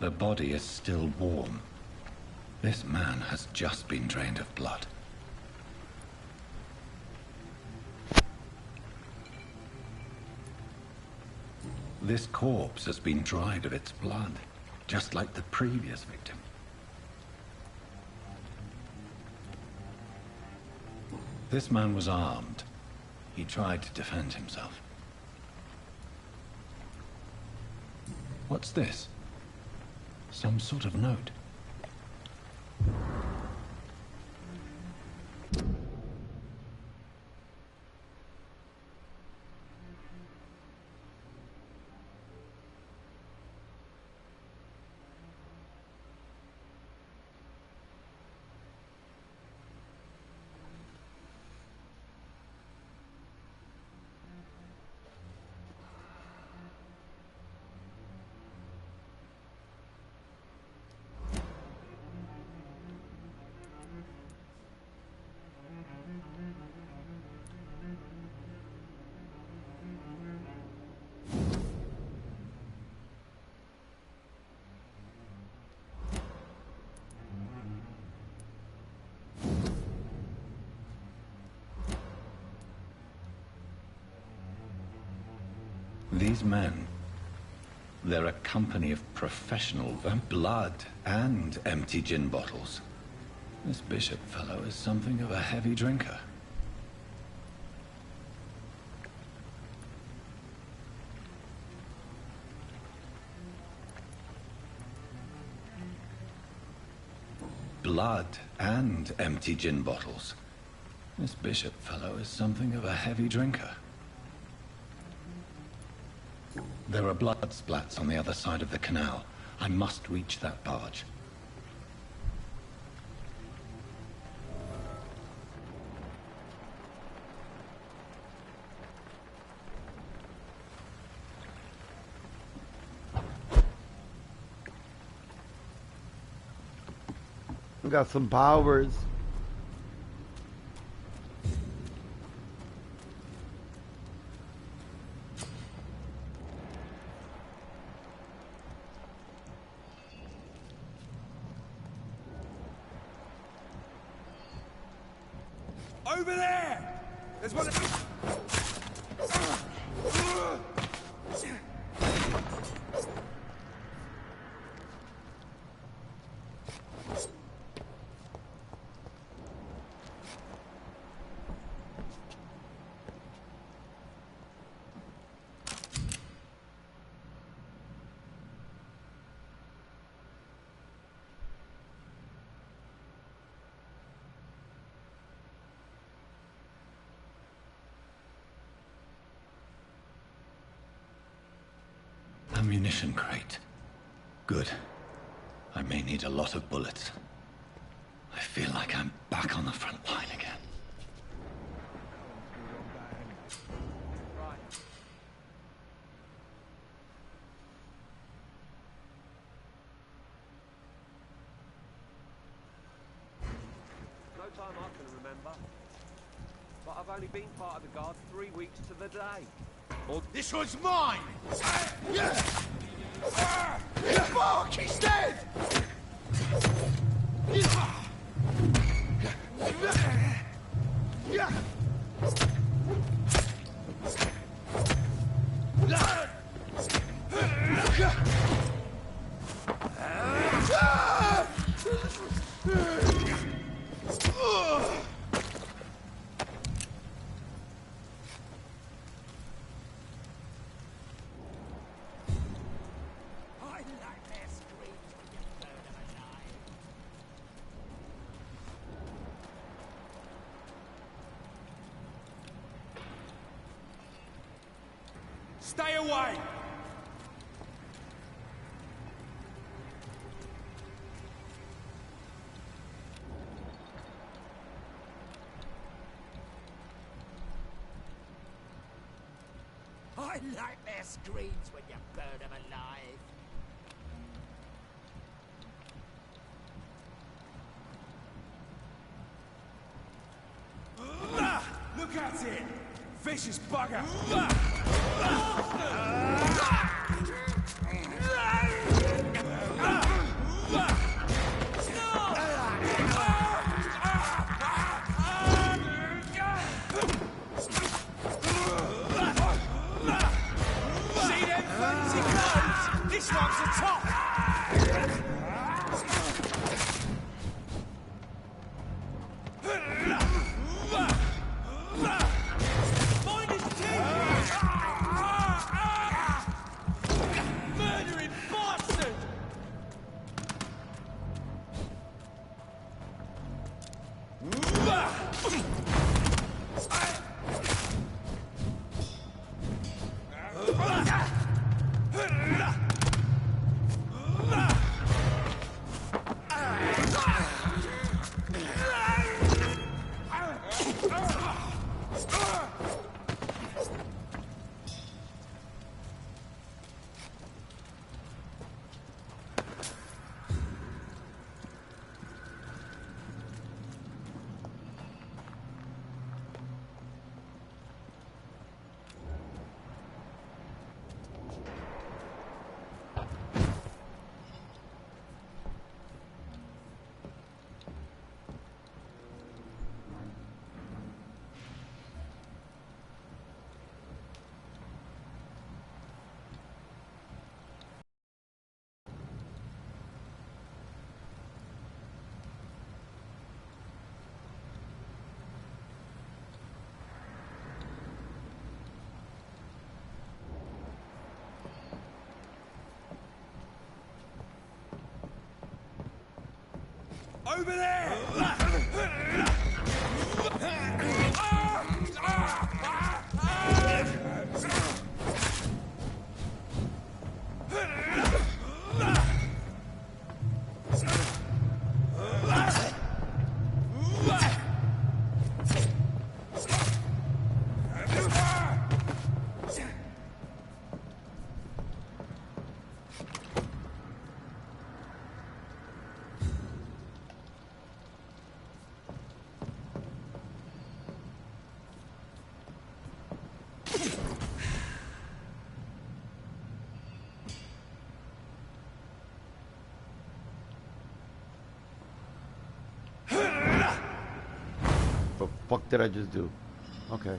The body is still warm. This man has just been drained of blood. This corpse has been dried of its blood. just like the previous victim. This man was armed. He tried to defend himself. What's this? Some sort of note. These men, they're a company of professional blood and empty gin bottles. This Bishop fellow is something of a heavy drinker. Blood and empty gin bottles. This Bishop fellow is something of a heavy drinker. There are blood splats on the other side of the canal. I must reach that barge. We got some powers. Over there! There's one. Ammunition crate. Good. I may need a lot of bullets. I feel like I'm back on the front line again. No time I can remember. But I've only been part of the guard 3 weeks to the day. This one's mine! Fuck, he's dead! Stay away! I like their screams when you burn them alive. Look at it! Vicious bugger! See them fancy clothes? This one's the top! Over there! The fuck did I just do? Okay.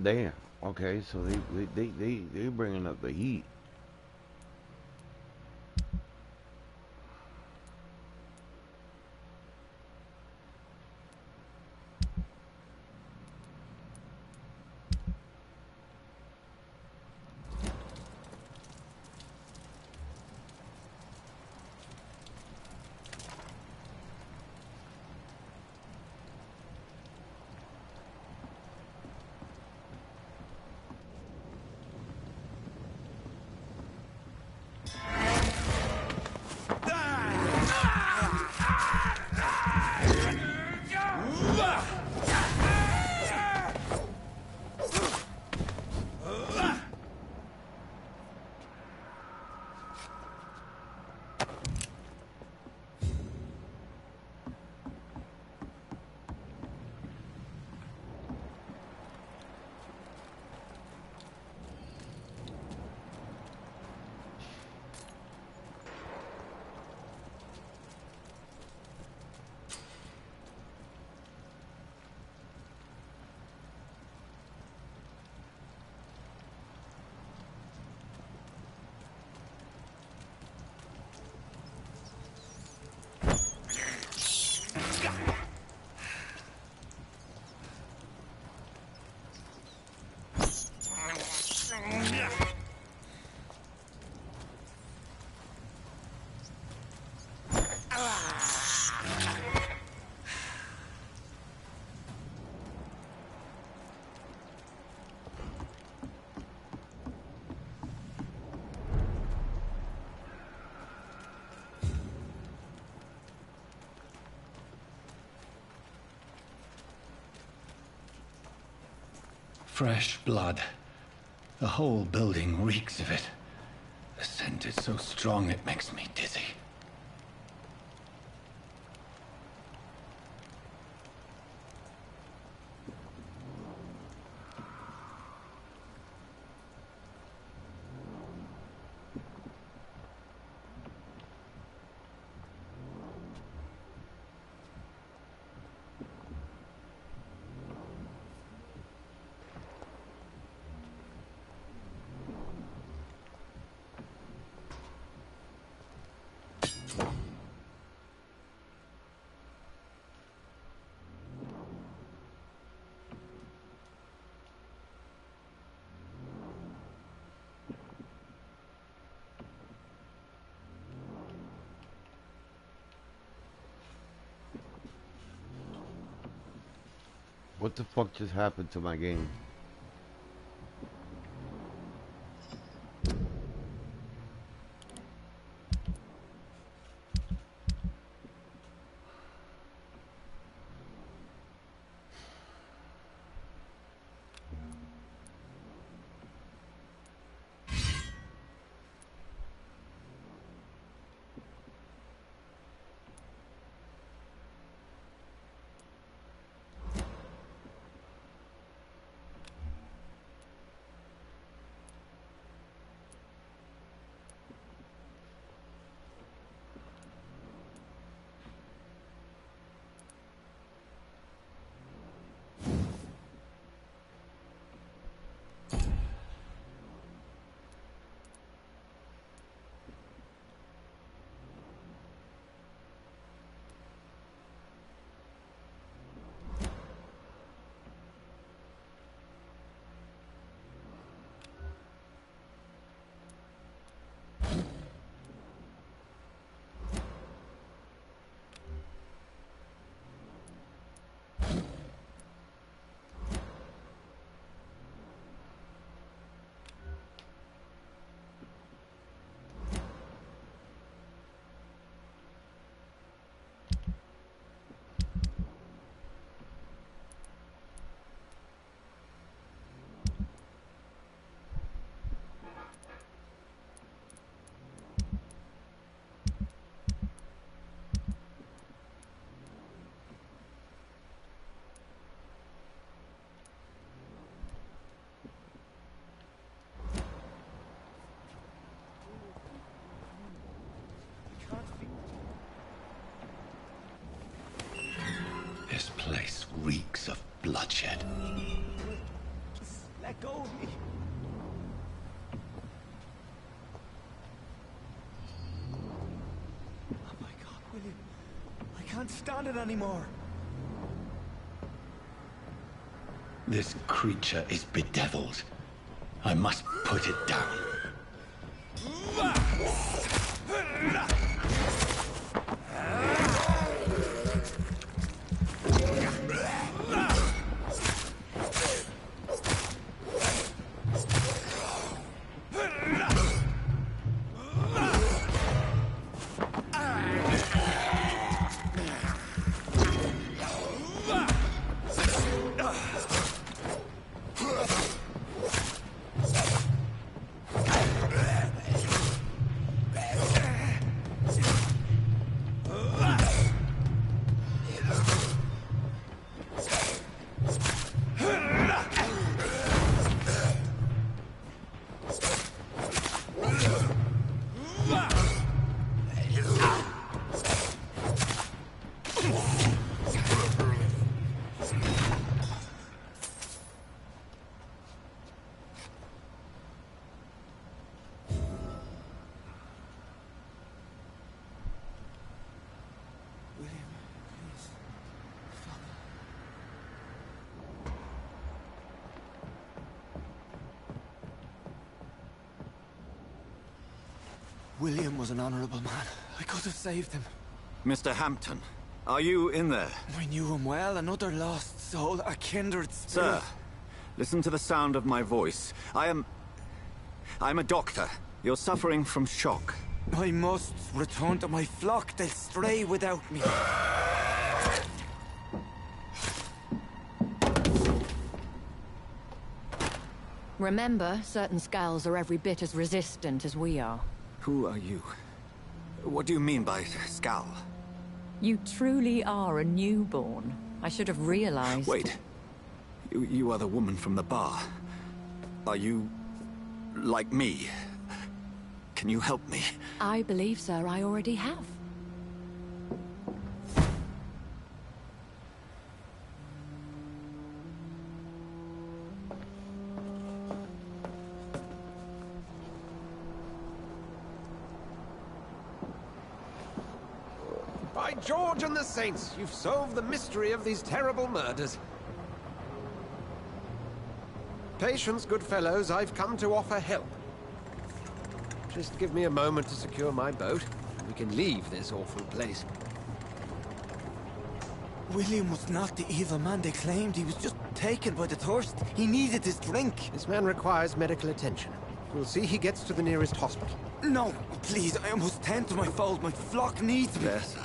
Damn. Okay, so they bringing up the heat. Fresh blood. The whole building reeks of it. The scent is so strong it makes me dizzy. What the fuck just happened to my game? This place reeks of bloodshed. Just let go of me. Oh my God, William. I can't stand it anymore. This creature is bedeviled. I must put it down. William was an honorable man. I could have saved him. Mr. Hampton, are you in there? I knew him well, another lost soul, a kindred spirit. Sir, listen to the sound of my voice. I'm a doctor. You're suffering from shock. I must return to my flock. They'll stray without me. Remember, certain skulls are every bit as resistant as we are. Who are you? What do you mean by skull? You truly are a newborn. I should have realized. Wait. You are the woman from the bar. Are you... like me? Can you help me? I believe, sir, I already have. By George and the Saints, you've solved the mystery of these terrible murders. Patience, good fellows, I've come to offer help. Just give me a moment to secure my boat, and we can leave this awful place. William was not the evil man they claimed. He was just taken by the thirst. He needed his drink. This man requires medical attention. We'll see he gets to the nearest hospital. No, please, I must tend to my fold. My flock needs me. Yes,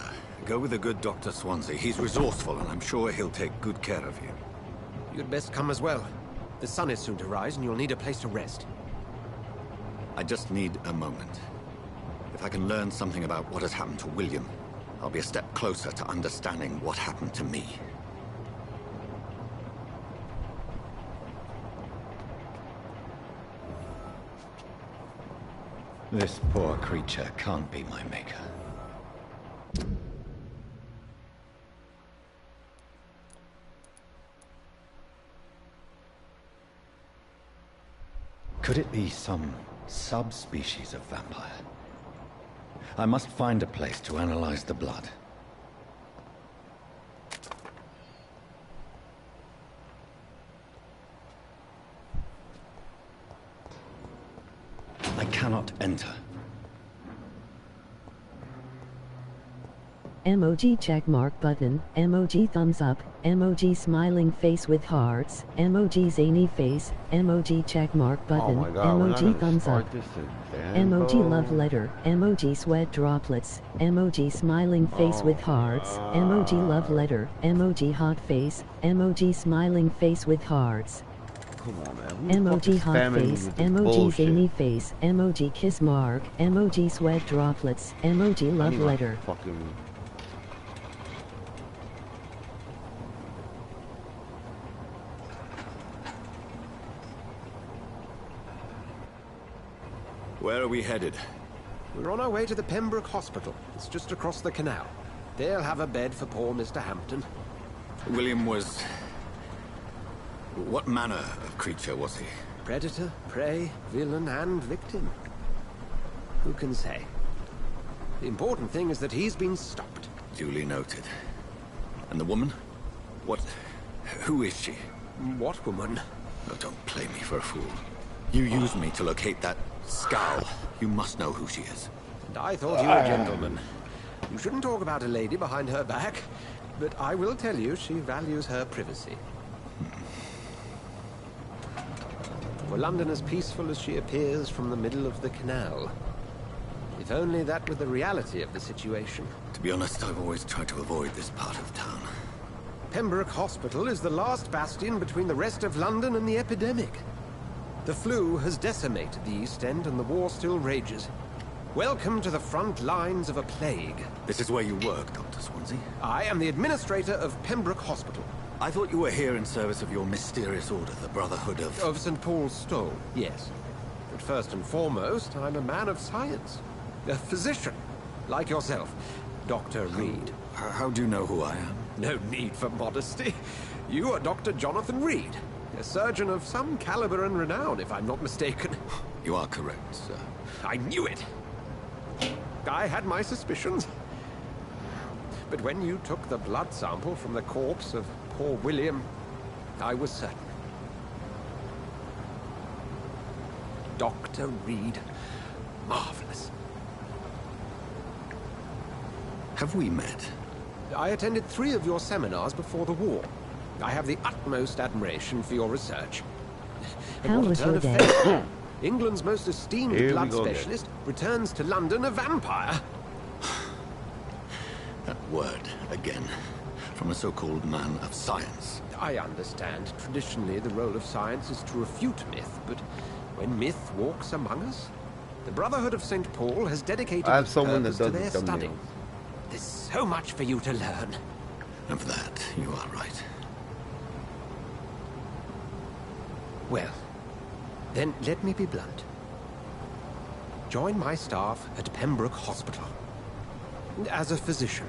go with the good Dr. Swansea. He's resourceful, and I'm sure he'll take good care of you. You'd best come as well. The sun is soon to rise, and you'll need a place to rest. I just need a moment. If I can learn something about what has happened to William, I'll be a step closer to understanding what happened to me. This poor creature can't be my maker. Could it be some subspecies of vampire? I must find a place to analyze the blood. I cannot enter. Emoji checkmark button, emoji thumbs up, emoji smiling face with hearts, emoji zany face, emoji checkmark button, Oh my God, we're not emoji gonna thumbs up, start this again, emoji bro. love letter, emoji sweat droplets, emoji smiling face with hearts, emoji love letter, emoji hot face, emoji smiling face with hearts. Come on, man. Who the fuck Emoji is hot spamming me face, with this emoji bullshit? zany face, emoji kiss mark, emoji sweat droplets, emoji I love need my letter. fucking... Where are we headed? We're on our way to the Pembroke Hospital. It's just across the canal. They'll have a bed for poor Mr. Hampton. William was... what manner of creature was he? Predator, prey, villain, and victim. Who can say? The important thing is that he's been stopped. Duly noted. And the woman? What... who is she? What woman? Oh, don't play me for a fool. You used me to locate that skull. You must know who she is. And I thought you were a gentleman. You shouldn't talk about a lady behind her back, but I will tell you she values her privacy. Were London as peaceful as she appears from the middle of the canal? If only that were the reality of the situation. To be honest, I've always tried to avoid this part of town. Pembroke Hospital is the last bastion between the rest of London and the epidemic. The flu has decimated the East End and the war still rages. Welcome to the front lines of a plague. This is where you work, Dr. Swansea? I am the administrator of Pembroke Hospital. I thought you were here in service of your mysterious order, the Brotherhood of... Of St. Paul's Stole, yes. But first and foremost, I'm a man of science. A physician, like yourself, Dr. Reed. How do you know who I am? No need for modesty. You are Dr. Jonathan Reed, a surgeon of some caliber and renown, if I'm not mistaken. You are correct, sir. I knew it! I had my suspicions. But when you took the blood sample from the corpse of poor William, I was certain. Dr. Reed. Marvelous. Have we met? I attended 3 of your seminars before the war. I have the utmost admiration for your research. And How what a was turn your of day? fate. England's most esteemed Here we blood go again. specialist returns to London a vampire. That word, again. from a so-called man of science. I understand. Traditionally, the role of science is to refute myth, but when myth walks among us, the Brotherhood of St. Paul has dedicated I have its someone that purpose to does their the study. thumbnails. There's so much for you to learn. Of that, you are right. Well, then let me be blunt. Join my staff at Pembroke Hospital. As a physician.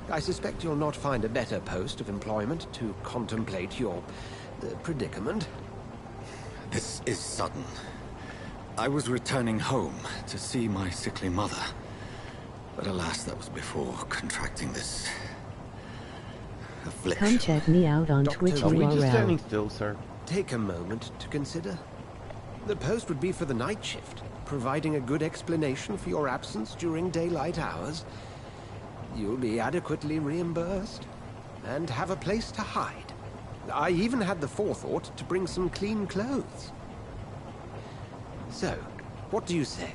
I suspect you'll not find a better post of employment to contemplate your predicament. This is sudden. I was returning home to see my sickly mother. But alas, that was before contracting this affliction. Come check me out on Twitch Are we just URL. standing still, sir? Take a moment to consider. The post would be for the night shift, providing a good explanation for your absence during daylight hours. You'll be adequately reimbursed and have a place to hide. I even had the forethought to bring some clean clothes. So, what do you say?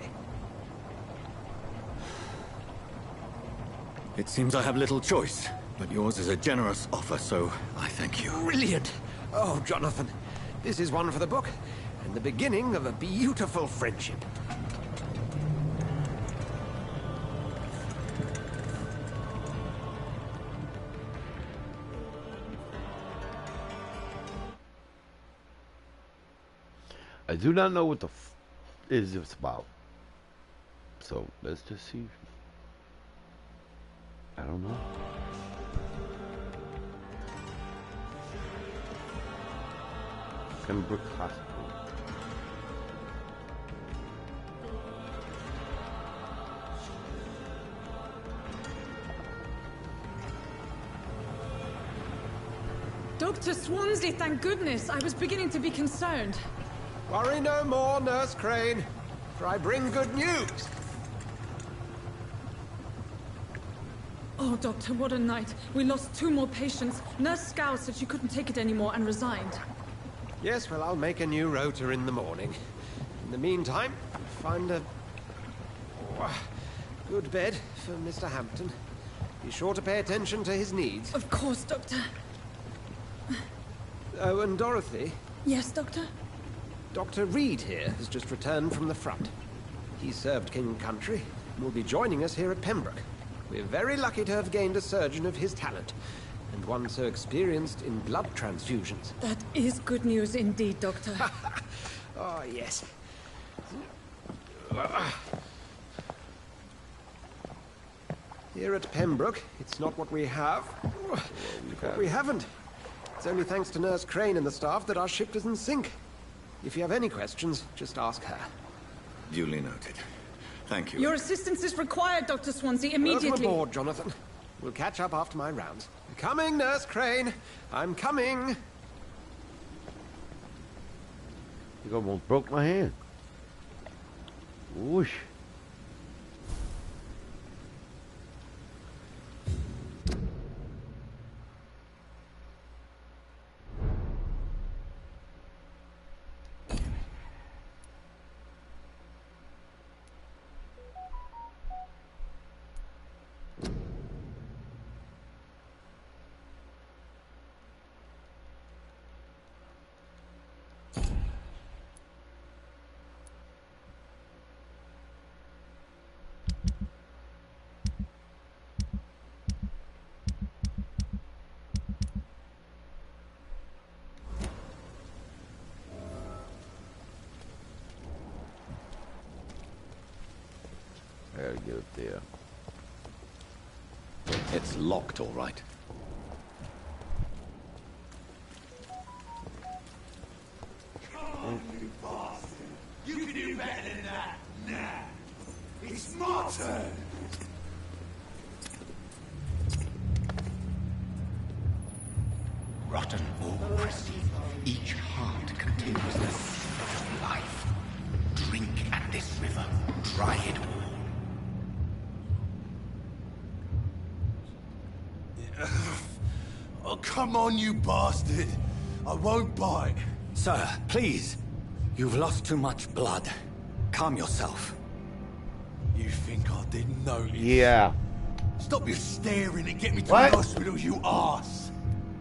It seems I have little choice, but yours is a generous offer, so I thank you. Brilliant! Oh, Jonathan, this is one for the book, and the beginning of a beautiful friendship. I do not know what the is this about. So let's just see. I don't know. Pembroke Hospital. Dr. Swansea, thank goodness. I was beginning to be concerned. Worry no more, Nurse Crane, for I bring good news. Oh, Doctor, what a night. We lost 2 more patients. Nurse Scow said she couldn't take it anymore and resigned. Yes, well, I'll make a new rota in the morning. In the meantime, find a good bed for Mr. Hampton. Be sure to pay attention to his needs. Of course, Doctor. Oh, and Dorothy? Yes, Doctor? Dr. Reed here has just returned from the front. He served King and Country and will be joining us here at Pembroke. We're very lucky to have gained a surgeon of his talent, and one so experienced in blood transfusions. That is good news indeed, Doctor. Oh, yes. Here at Pembroke, it's not what we have, it's what we haven't. It's only thanks to Nurse Crane and the staff that our ship doesn't sink. If you have any questions, just ask her. Duly noted. Thank you. Your assistance is required, Dr. Swansea, immediately. Welcome aboard, Jonathan. We'll catch up after my rounds. Coming, Nurse Crane. I'm coming. You almost broke my hand. Whoosh. I gotta get up there. It's locked, all right. Oh, you bastard! You can do better than that! Nah! It's my turn! Rotten ore, each heart contains the seed of life. Drink at this river, try it all. Oh, come on, you bastard! I won't bite. Sir, please. You've lost too much blood. Calm yourself. You think I didn't notice? Yeah. Stop your staring and get me to What? the hospital, you arse!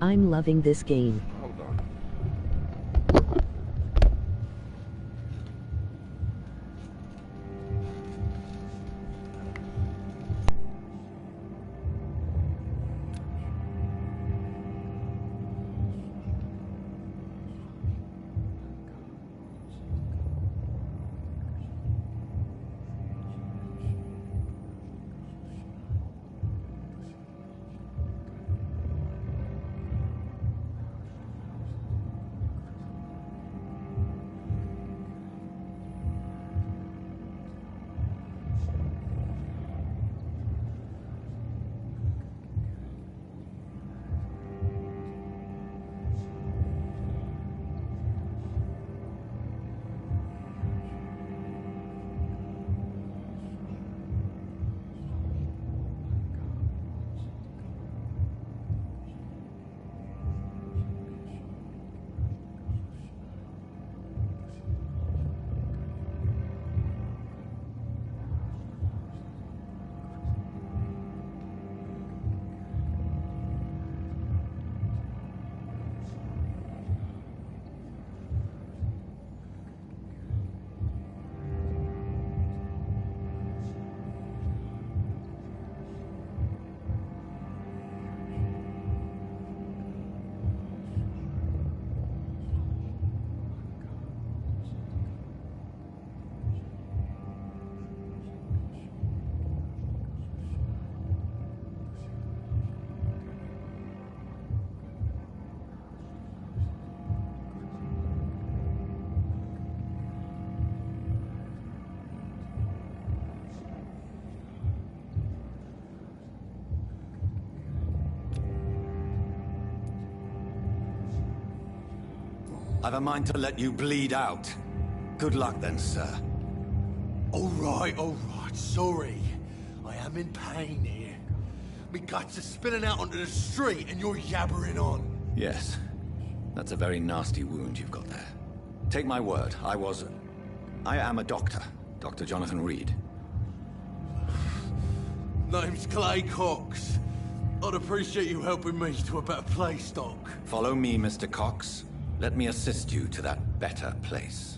I'm loving this game. Hold on. I've a mind to let you bleed out. Good luck then, sir. Alright, sorry. I am in pain here. Me guts are spilling out onto the street and you're yabbering on. Yes. That's a very nasty wound you've got there. Take my word, I am a doctor. Dr. Jonathan Reed. Name's Clay Cox. I'd appreciate you helping me to a better place, Doc. Follow me, Mr. Cox. Let me assist you to that better place.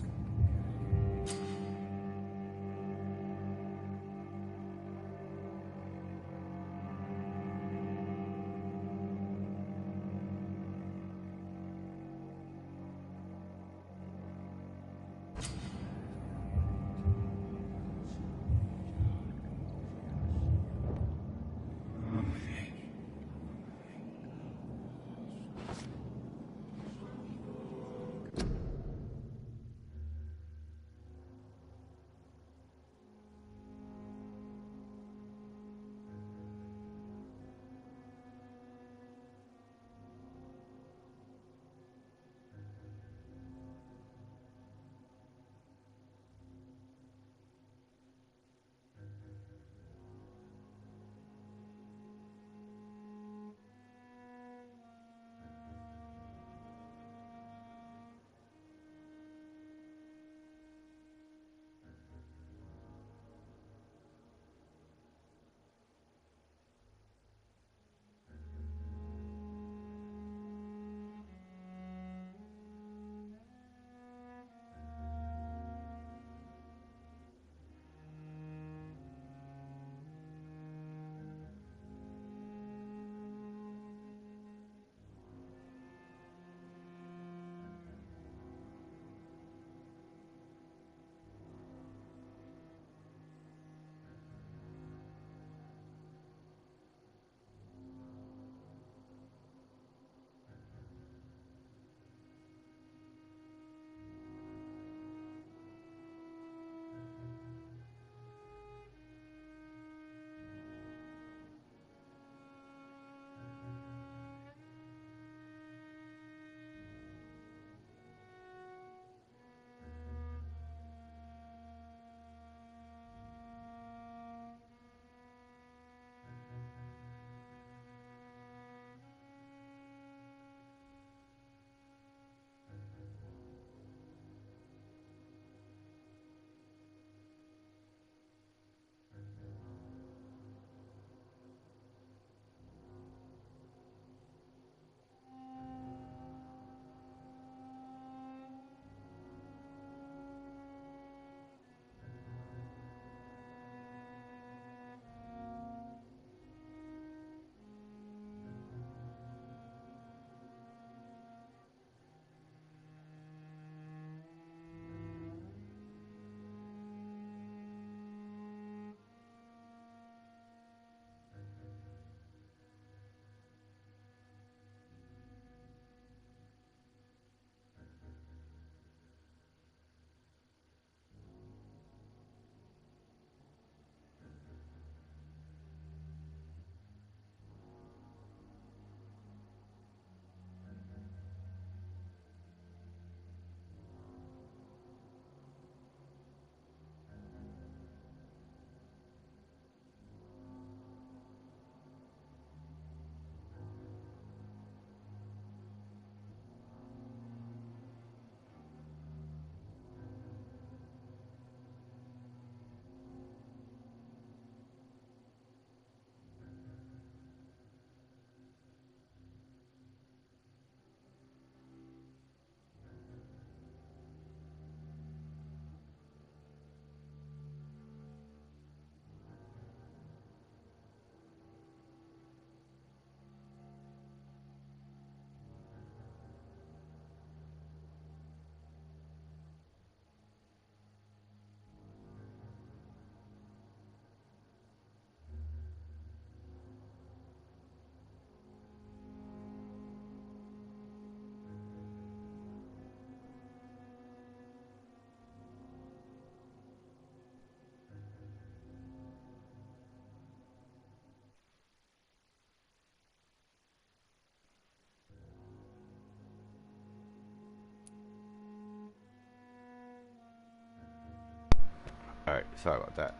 Sorry about that.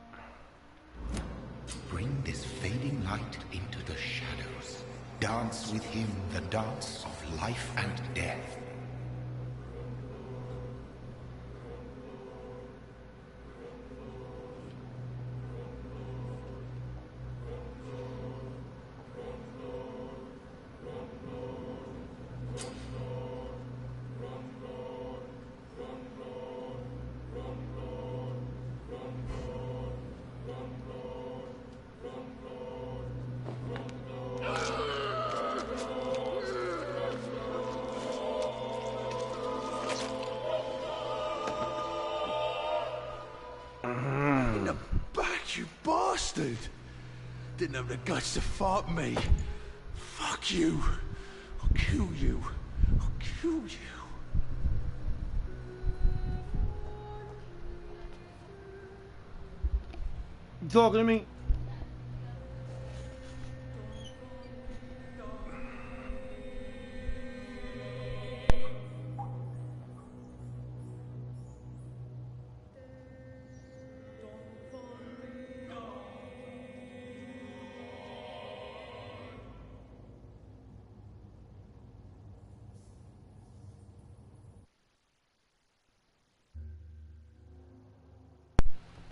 Bring this fading light into the shadows. Dance with him the dance of life and death. In the back, you bastard! Didn't have the guts to fight me. Fuck you. I'll kill you. I'll kill you. You talking to me?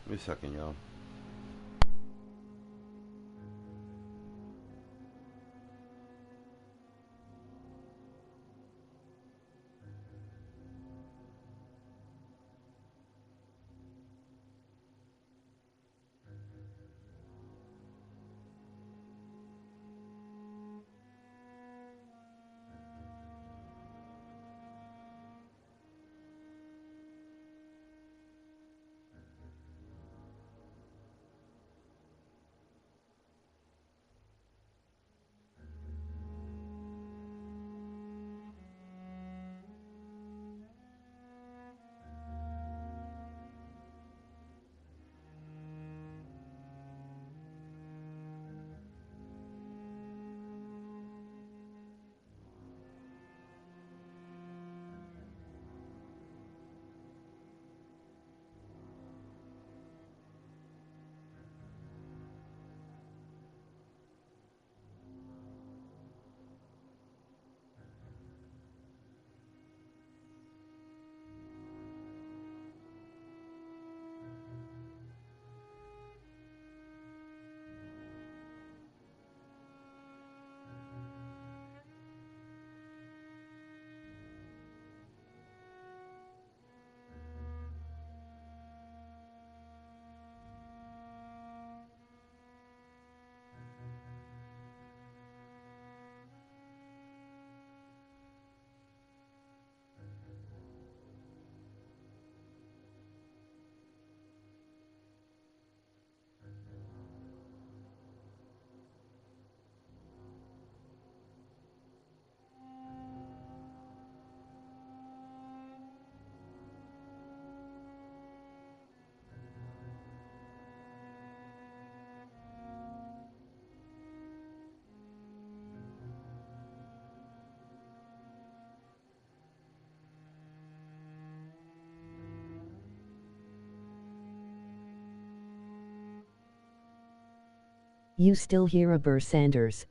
Give me a second, y'all. You still hear a burr, Sanders?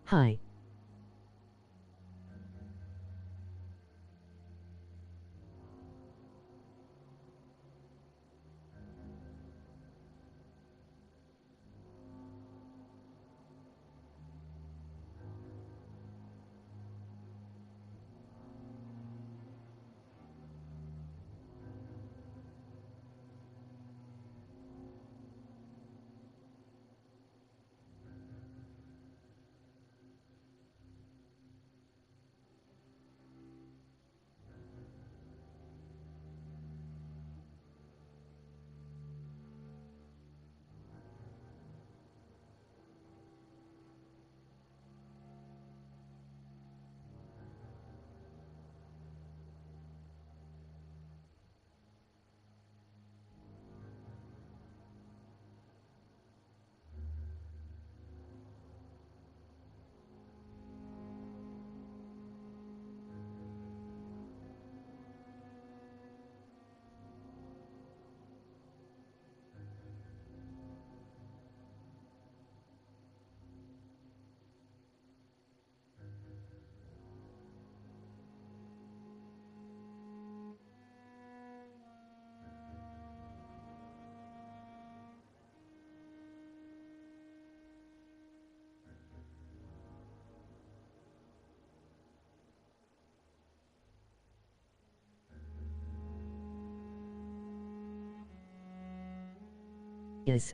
Hi. Yes.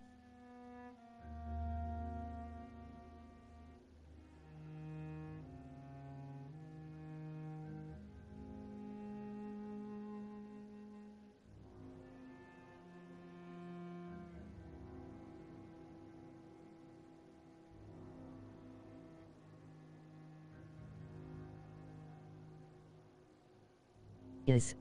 Yes.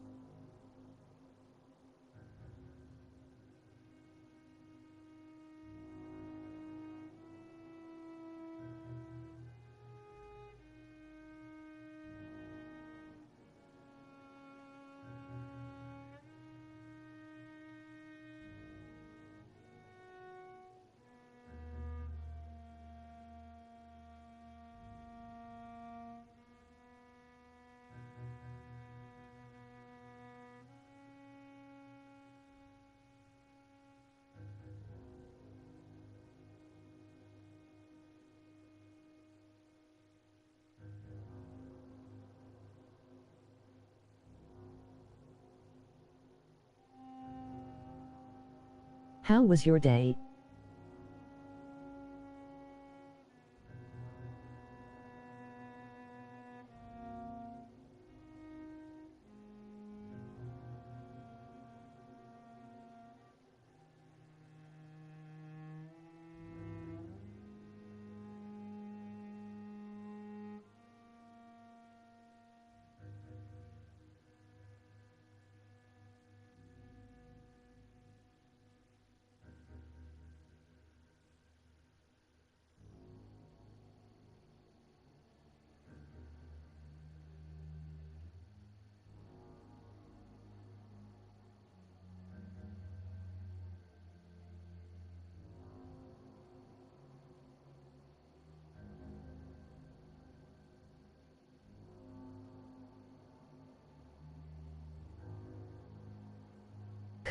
How was your day?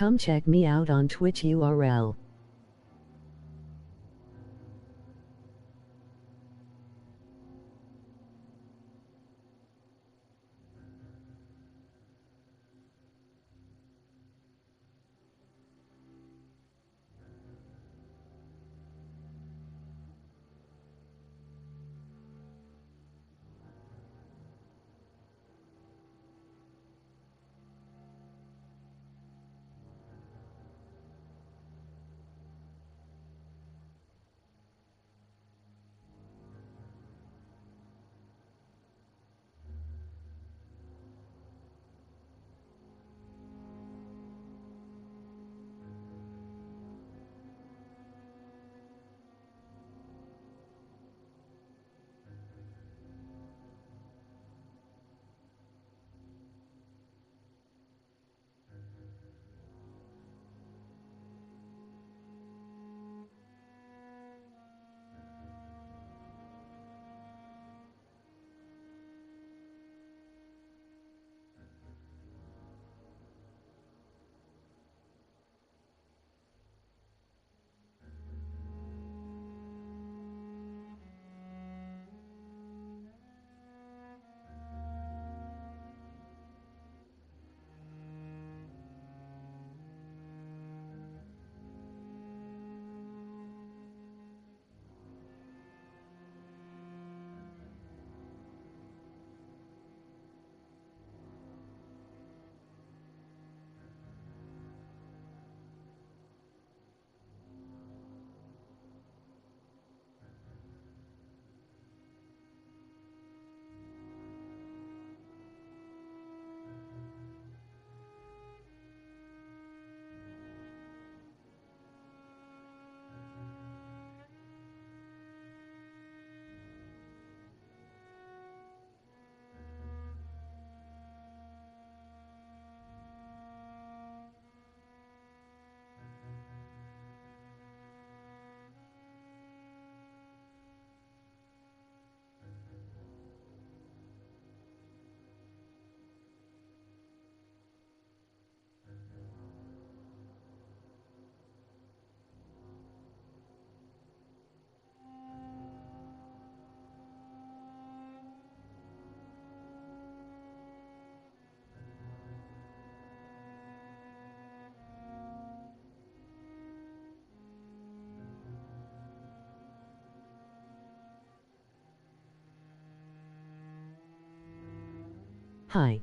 Come check me out on Twitch URL. Hi.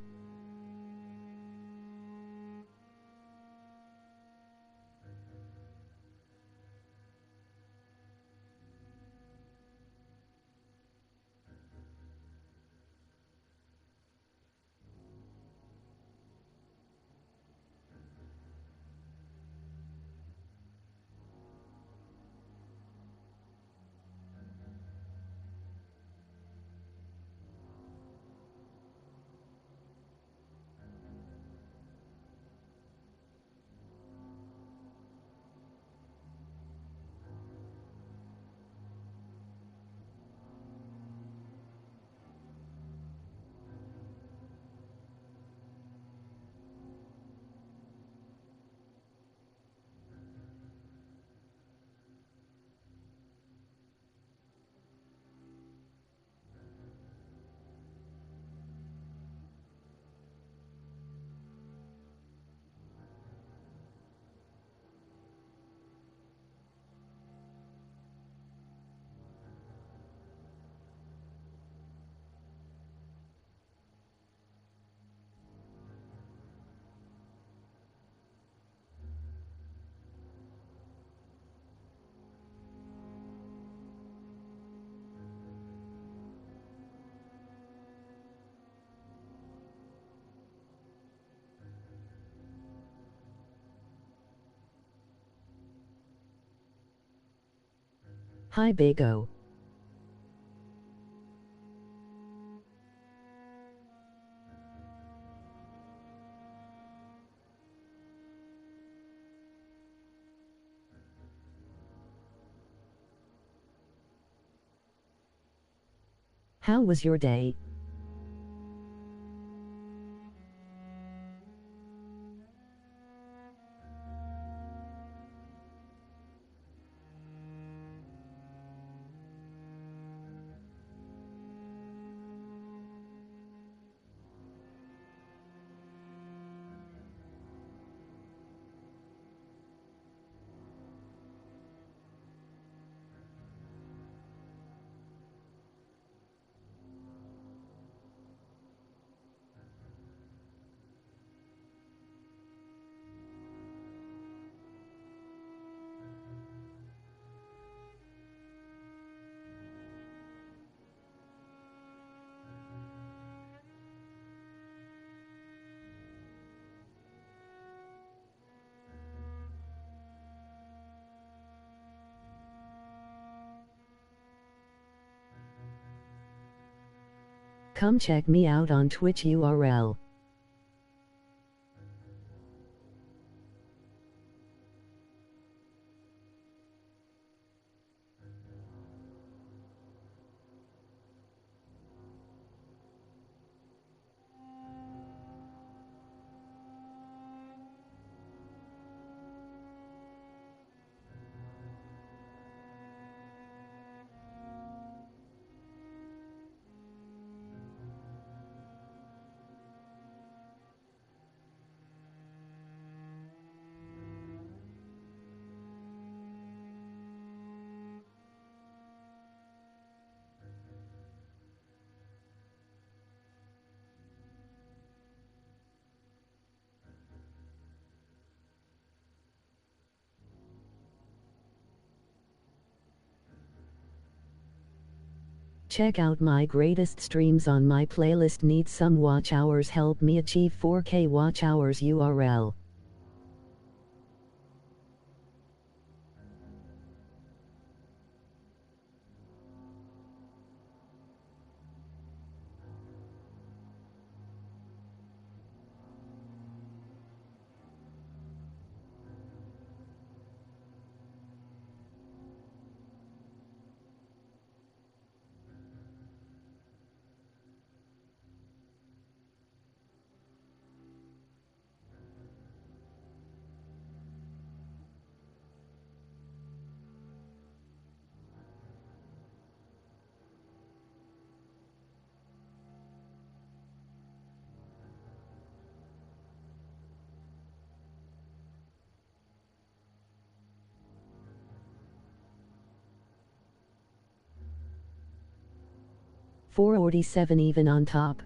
Hi, Bago. How was your day? Come check me out on Twitch URL. Check out my greatest streams on my playlist. Need some watch hours, help me achieve 4K watch hours URL. $4.47 even on top.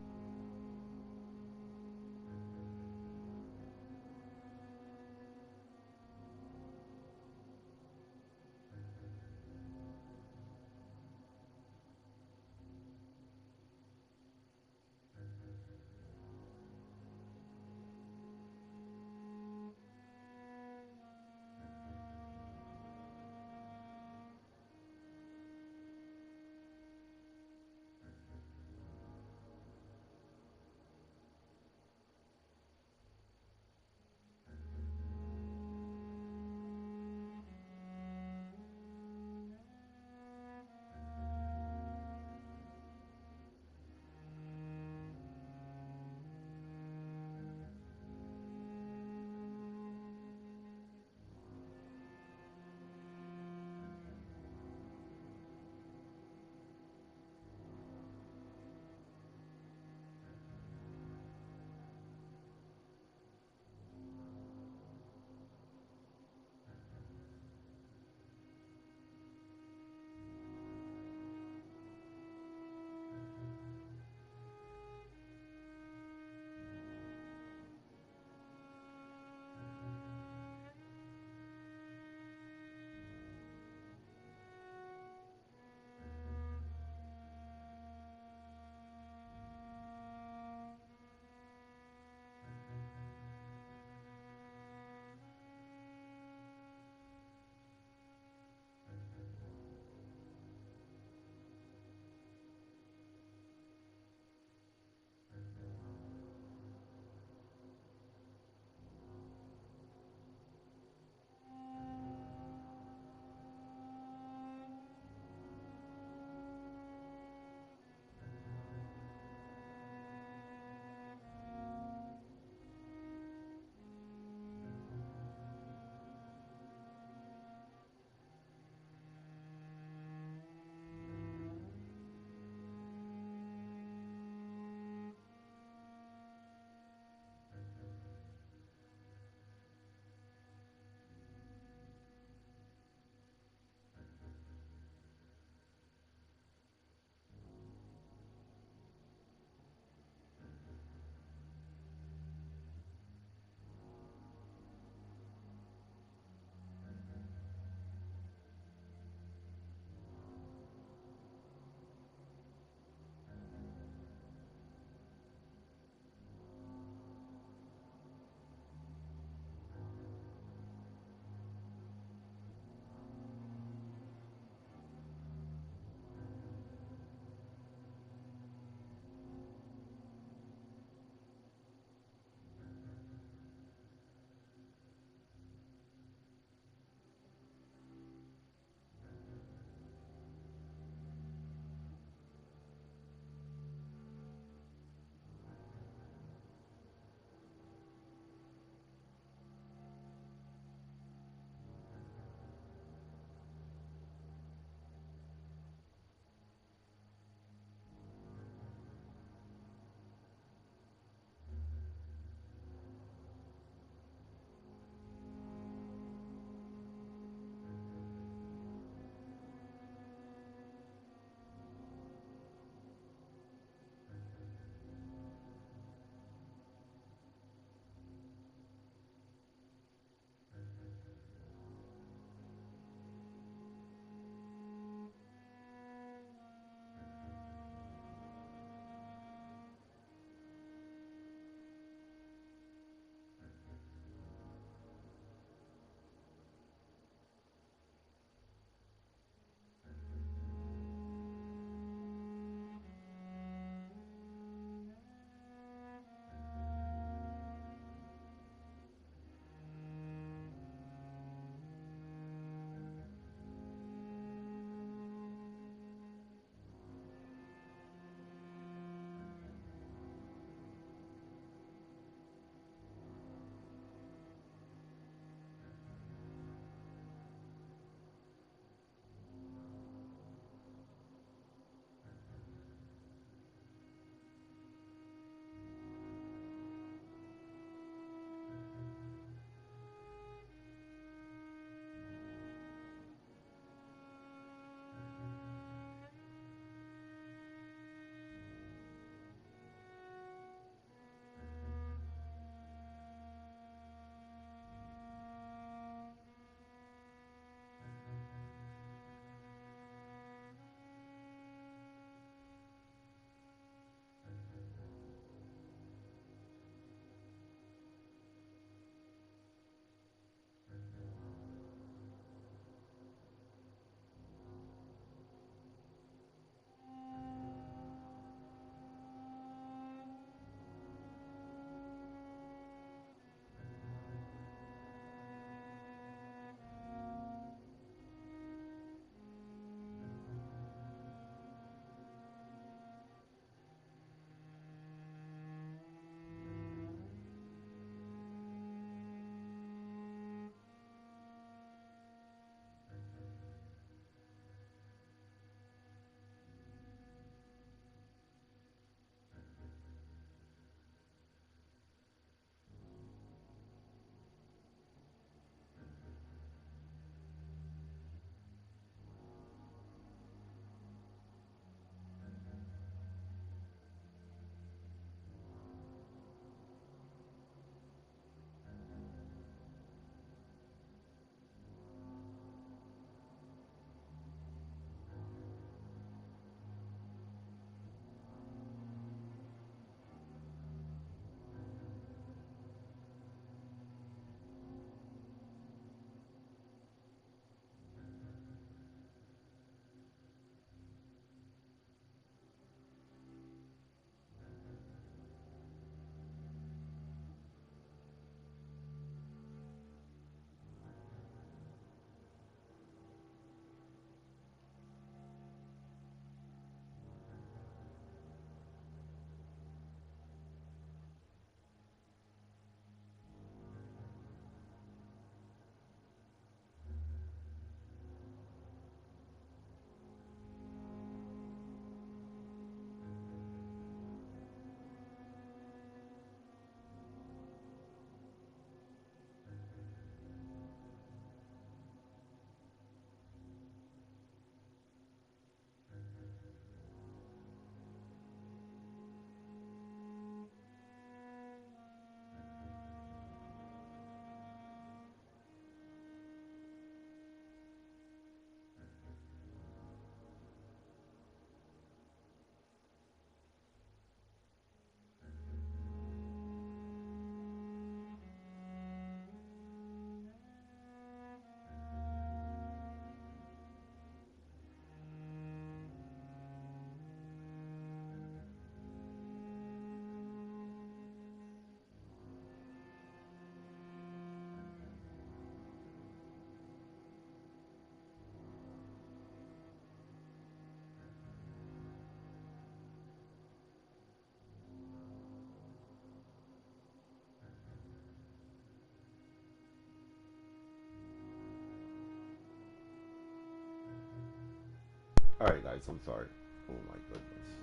Alright, guys, I'm sorry. Oh my goodness.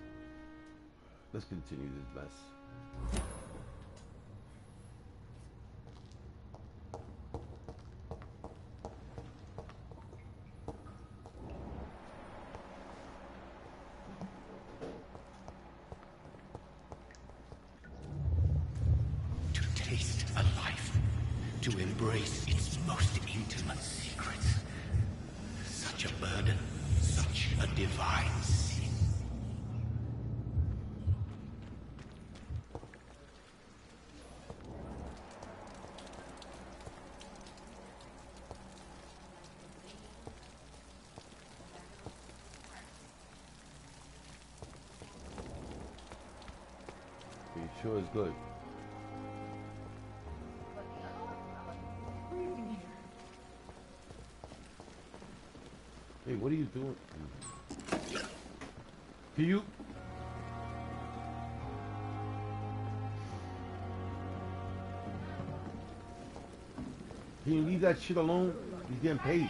Let's continue this mess. To taste a life, to embrace its most intimate secrets. Such a burden, such a divine sin. It sure is good. Hey, what are you doing? Can you? Can you leave that shit alone? He's getting paid.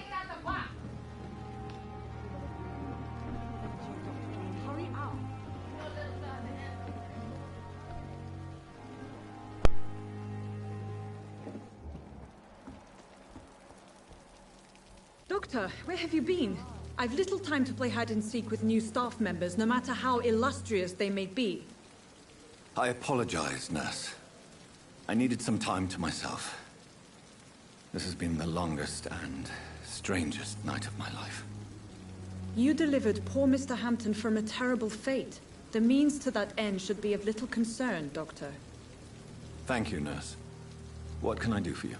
Doctor, where have you been? I've little time to play hide and seek with new staff members, no matter how illustrious they may be. I apologize, nurse. I needed some time to myself. This has been the longest and strangest night of my life. You delivered poor Mr. Hampton from a terrible fate. The means to that end should be of little concern, Doctor. Thank you, nurse. What can I do for you?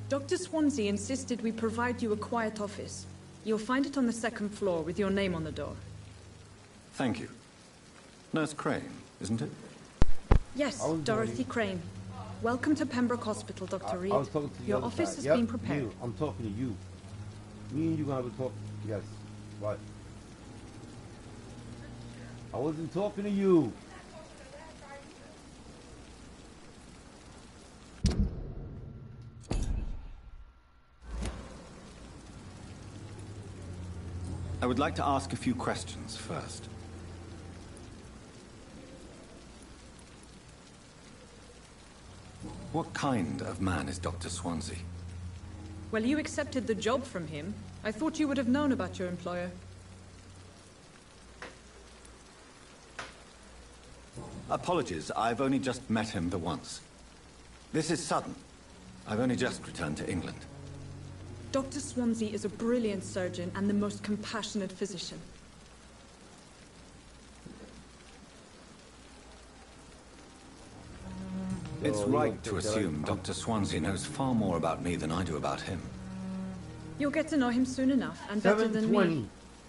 Dr. Swansea insisted we provide you a quiet office. You'll find it on the second floor with your name on the door. Thank you. Nurse Crane, isn't it? Yes, Dorothy Crane. Welcome to Pembroke Hospital, Dr. Reed. I was talking to the your other office side. has Yep, been prepared. You. I'm talking to you. Me and you gonna have a talk. Yes. What? I wasn't talking to you. I would like to ask a few questions first. What kind of man is Dr. Swansea? Well, you accepted the job from him. I thought you would have known about your employer. Apologies, I've only just met him the once. This is sudden. I've only just returned to England. Dr. Swansea is a brilliant surgeon and the most compassionate physician. It's right to assume Dr. Swansea knows far more about me than I do about him. You'll get to know him soon enough, and better than me. 7:20.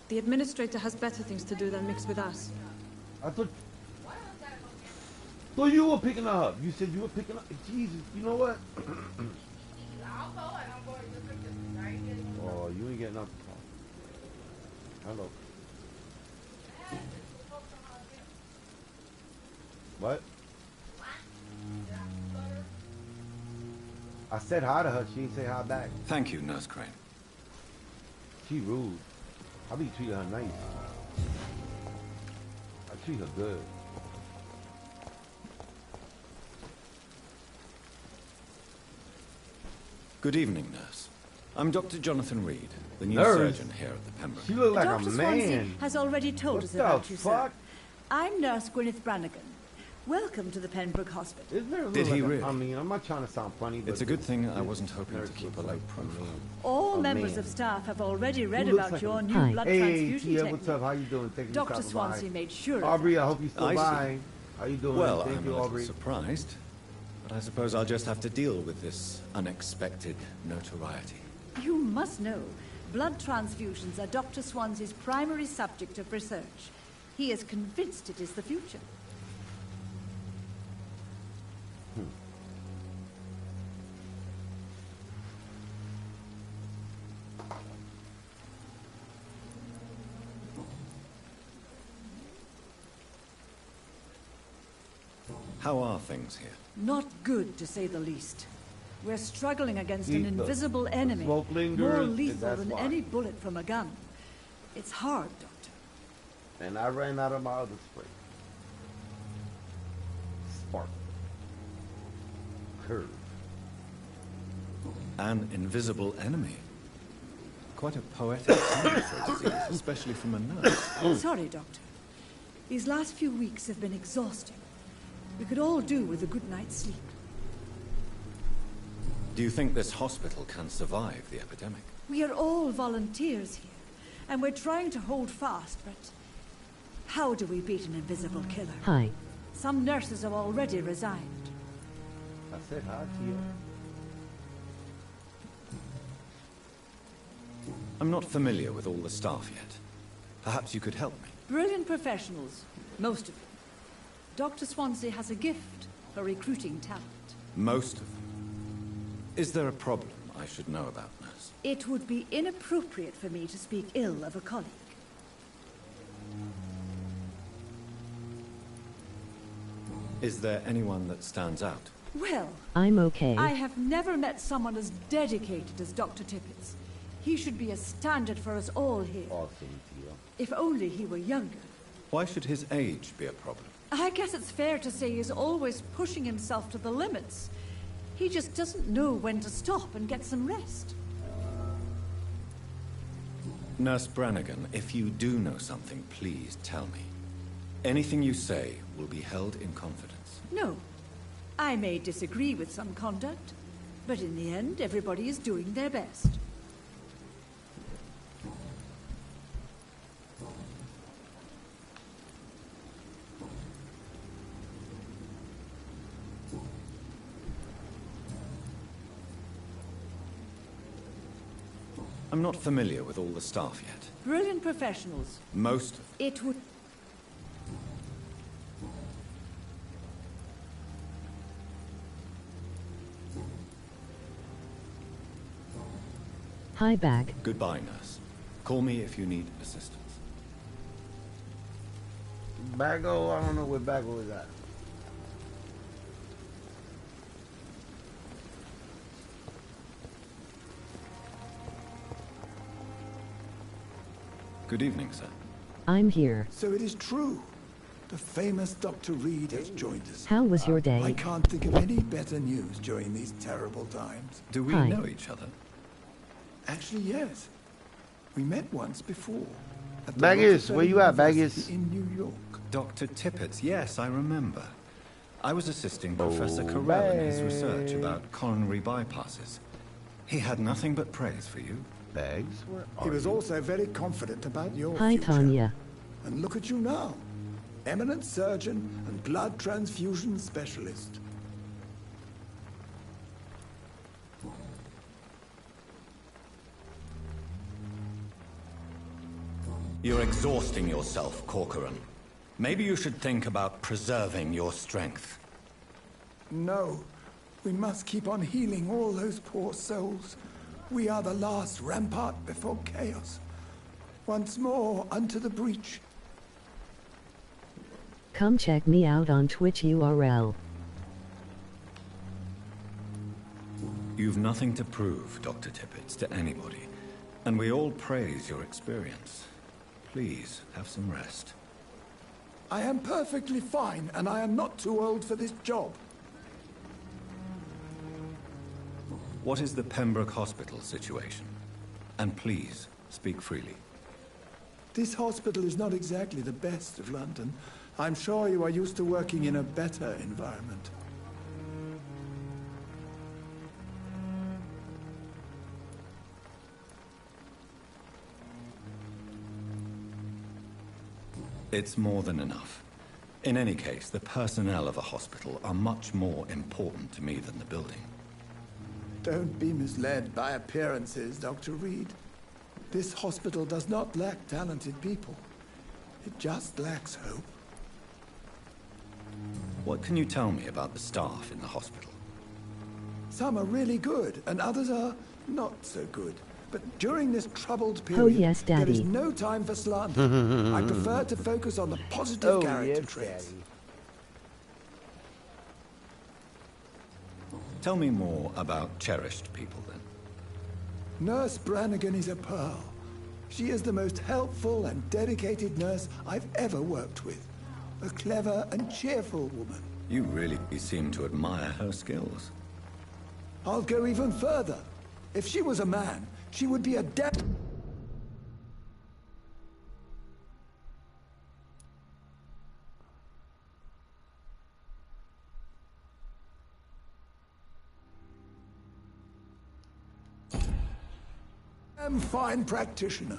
The administrator has better things to do than mix with us. I thought you were picking her up. You said you were picking up. Jesus, you know what? Oh, you ain't getting up. Hello. What? I said hi to her. She didn't say hi back. Thank you, Nurse Crane. She rude. I be treating her nice. I treat her good. Good evening, nurse. I'm Dr. Jonathan Reed, the new Nurse? surgeon here at the Pembroke. She look like Dr. a Swansea man. has already told What us the about you, fuck? sir. I'm Nurse Gwyneth Brannigan. Welcome to the Pembroke Hospital. Isn't there a Did little he like really? I mean, I'm not trying to sound funny, but It's a good thing I wasn't hoping to keep a low profile. All Oh, members man. of staff have already read Who looks about like your a- new Hi. blood Hey, transfusion Tia, technique. what's up? How you doing? Thank you Dr. for stopping by. Swansea made sure of Aubrey, that. I hope you still I see. by. How you doing? Well, Thank I'm you, a little Aubrey. surprised, but I suppose I'll just have to deal with this unexpected notoriety. You must know, blood transfusions are Dr. Swansea's primary subject of research. He is convinced it is the future. How are things here? Not good, to say the least. We're struggling against an See, the invisible enemy, smoke lingers, more and lethal that's than why. any bullet from a gun. It's hard, Doctor. And I ran out of my other spray. Spark. Curve. An invisible enemy. Quite a poetic term for a disease, especially from a nurse. Sorry, Doctor. These last few weeks have been exhausting. We could all do with a good night's sleep. Do you think this hospital can survive the epidemic? We are all volunteers here, and we're trying to hold fast, but how do we beat an invisible killer? Hi. Some nurses have already resigned. I said hi to you. I'm not familiar with all the staff yet. Perhaps you could help me. Brilliant professionals, most of them. Dr. Swansea has a gift for recruiting talent. Most of them. Is there a problem I should know about, nurse? It would be inappropriate for me to speak ill of a colleague. Is there anyone that stands out? Well, I'm okay. I have never met someone as dedicated as Dr. Tippett's. He should be a standard for us all here. Awesome, Tia. If only he were younger. Why should his age be a problem? I guess it's fair to say he's always pushing himself to the limits. He just doesn't know when to stop and get some rest. Nurse Brannigan, if you do know something, please tell me. Anything you say will be held in confidence. No. I may disagree with some conduct, but in the end, everybody is doing their best. I'm not familiar with all the staff yet. Brilliant professionals. Most of them. It would... Hi, Bag. Goodbye, nurse. Call me if you need assistance. Baggo, I don't know where Baggo is at. Good evening, sir. I'm here. So it is true. The famous Dr. Reed has joined us. How was your day? I can't think of any better news during these terrible times. Do we Hi. know each other? Actually, yes. We met once before. At the Baggis, Rockefeller where you at, University Baggis? In New York. Dr. Tippett, yes, I remember. I was assisting Professor Carell in his research about coronary bypasses. He had nothing but praise for you. Bags, where He are was you? also very confident about your Hi, future. Tanya. And look at you now. Eminent surgeon and blood transfusion specialist. You're exhausting yourself, Corcoran. Maybe you should think about preserving your strength. No. We must keep on healing all those poor souls. We are the last rampart before chaos. Once more, unto the breach. Come check me out on Twitch URL. You've nothing to prove, Dr. Tippett, to anybody. And we all praise your experience. Please, have some rest. I am perfectly fine, and I am not too old for this job. What is the Pembroke Hospital situation? And please, speak freely. This hospital is not exactly the best of London. I'm sure you are used to working in a better environment. It's more than enough. In any case, the personnel of a hospital are much more important to me than the building. Don't be misled by appearances, Dr. Reed. This hospital does not lack talented people. It just lacks hope. What can you tell me about the staff in the hospital? Some are really good, and others are not so good. But during this troubled period, Oh, yes, there is Daddy. no time for slander. I prefer to focus on the positive character traits. Tell me more about cherished people, then. Nurse Brannigan is a pearl. She is the most helpful and dedicated nurse I've ever worked with. A clever and cheerful woman. You really seem to admire her skills. I'll go even further. If she was a man, she would be a damn fine practitioner.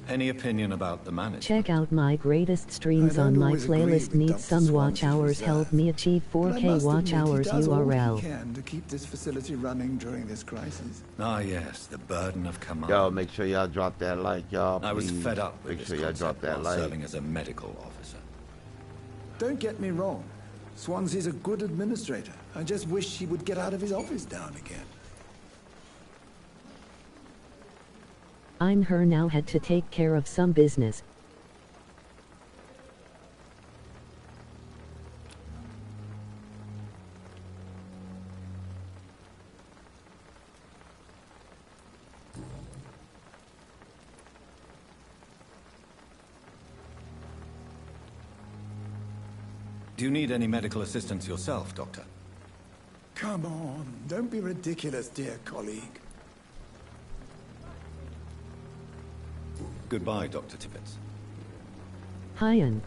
Any opinion about the manager? Check out my greatest streams on my playlist. Need some watch hours. Help me achieve 4K watch hours URL. He can to keep this facility running during this crisis. Ah, yes, the burden of command. Yo, make sure y'all drop that like, y'all. I was please. fed up with Make this sure y'all drop concept that while like. serving as a medical officer. Don't get me wrong. Swansea's a good administrator. I just wish he would get out of his office now and again. I'm her now. Had to take care of some business. Do you need any medical assistance yourself, Doctor? Come on, don't be ridiculous, dear colleague. Goodbye, Dr. Tippett. Hyan.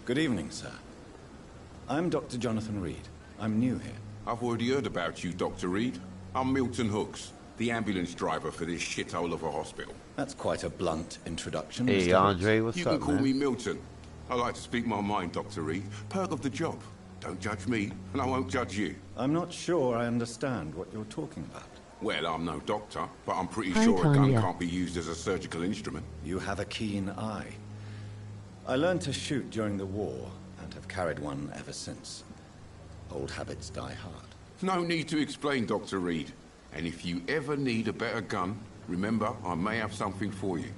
Good evening, sir. I'm Dr. Jonathan Reed. I'm new here. I've already heard about you, Dr. Reed. I'm Milton Hooks, the ambulance driver for this shithole of a hospital. That's quite a blunt introduction. Hey, Mr. Andre, Hooks. what's You up, can call man? me Milton. I like to speak my mind, Dr. Reed. Perk of the job. Don't judge me, and I won't judge you. I'm not sure I understand what you're talking about. Well, I'm no doctor, but I'm pretty Hi, sure a gun Tanya. can't be used as a surgical instrument. You have a keen eye. I learned to shoot during the war, and have carried one ever since. Old habits die hard. No need to explain, Dr. Reed. And if you ever need a better gun, remember, I may have something for you.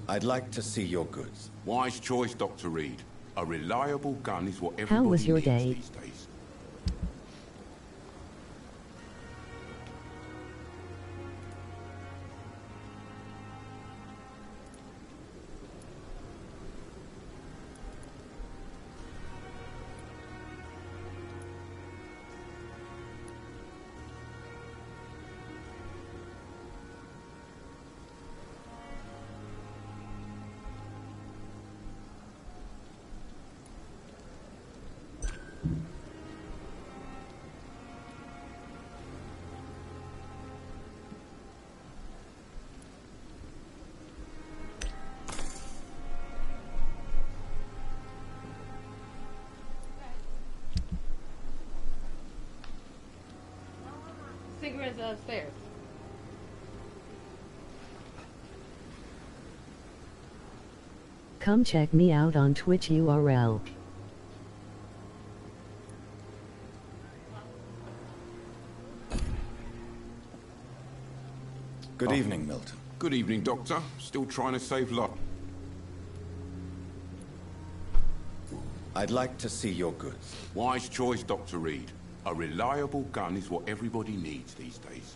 I'd like to see your goods. Wise choice, Dr. Reed. A reliable gun is what everybody How was your needs day? these days. Cigarettes upstairs. Come check me out on Twitch URL. Good evening, Milton. Good evening, Doctor. Still trying to save lives. I'd like to see your goods. Wise choice, Dr. Reed. A reliable gun is what everybody needs these days.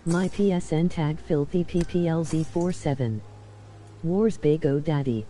My PSN tag filthy PPLZ47. Wars Big O Daddy.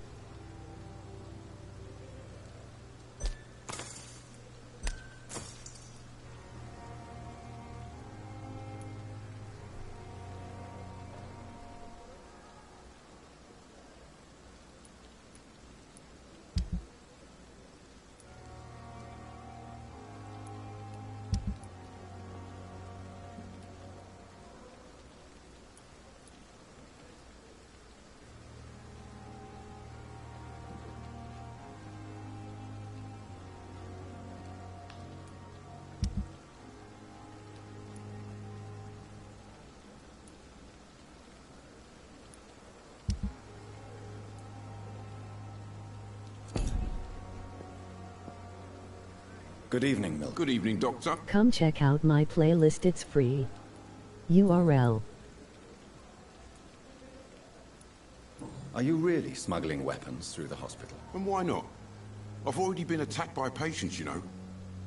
Good evening, Milk. Good evening, Doctor. Come check out my playlist, it's free. URL. Are you really smuggling weapons through the hospital? And why not? I've already been attacked by patients, you know.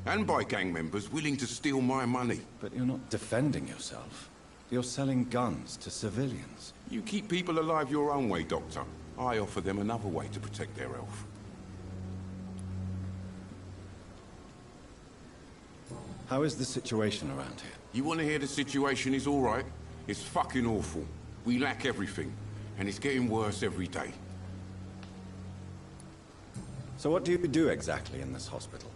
And by gang members willing to steal my money. But you're not defending yourself. You're selling guns to civilians. You keep people alive your own way, Doctor. I offer them another way to protect their health. How is the situation around here? You want to hear the situation is all right? It's fucking awful. We lack everything. And it's getting worse every day. So what do you do exactly in this hospital?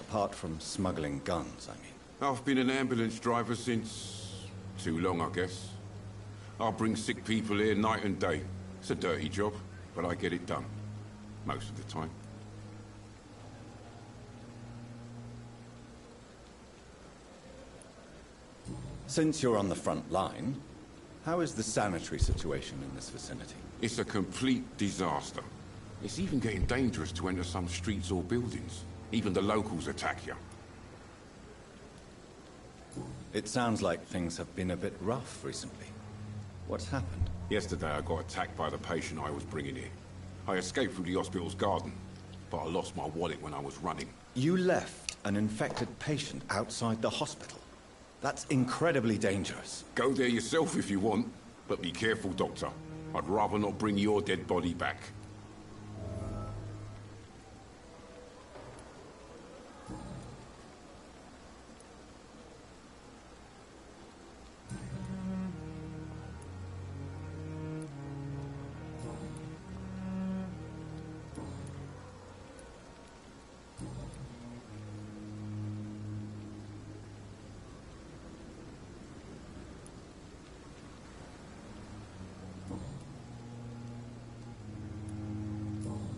Apart from smuggling guns, I mean. I've been an ambulance driver since... too long, I guess. I bring sick people here night and day. It's a dirty job, but I get it done. Most of the time. Since you're on the front line, how is the sanitary situation in this vicinity? It's a complete disaster. It's even getting dangerous to enter some streets or buildings. Even the locals attack you. It sounds like things have been a bit rough recently. What's happened? Yesterday I got attacked by the patient I was bringing here. I escaped through the hospital's garden, but I lost my wallet when I was running. You left an infected patient outside the hospital? That's incredibly dangerous. Go there yourself if you want, but be careful, Doctor. I'd rather not bring your dead body back.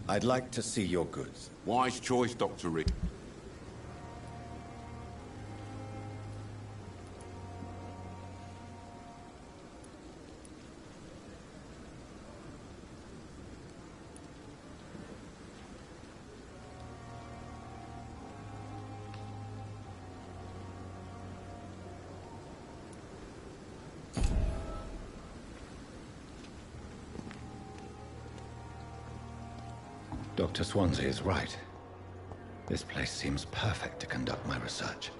I'd like to see your goods. Wise choice, Dr. Reed. Dr. Swansea is right. This place seems perfect to conduct my research.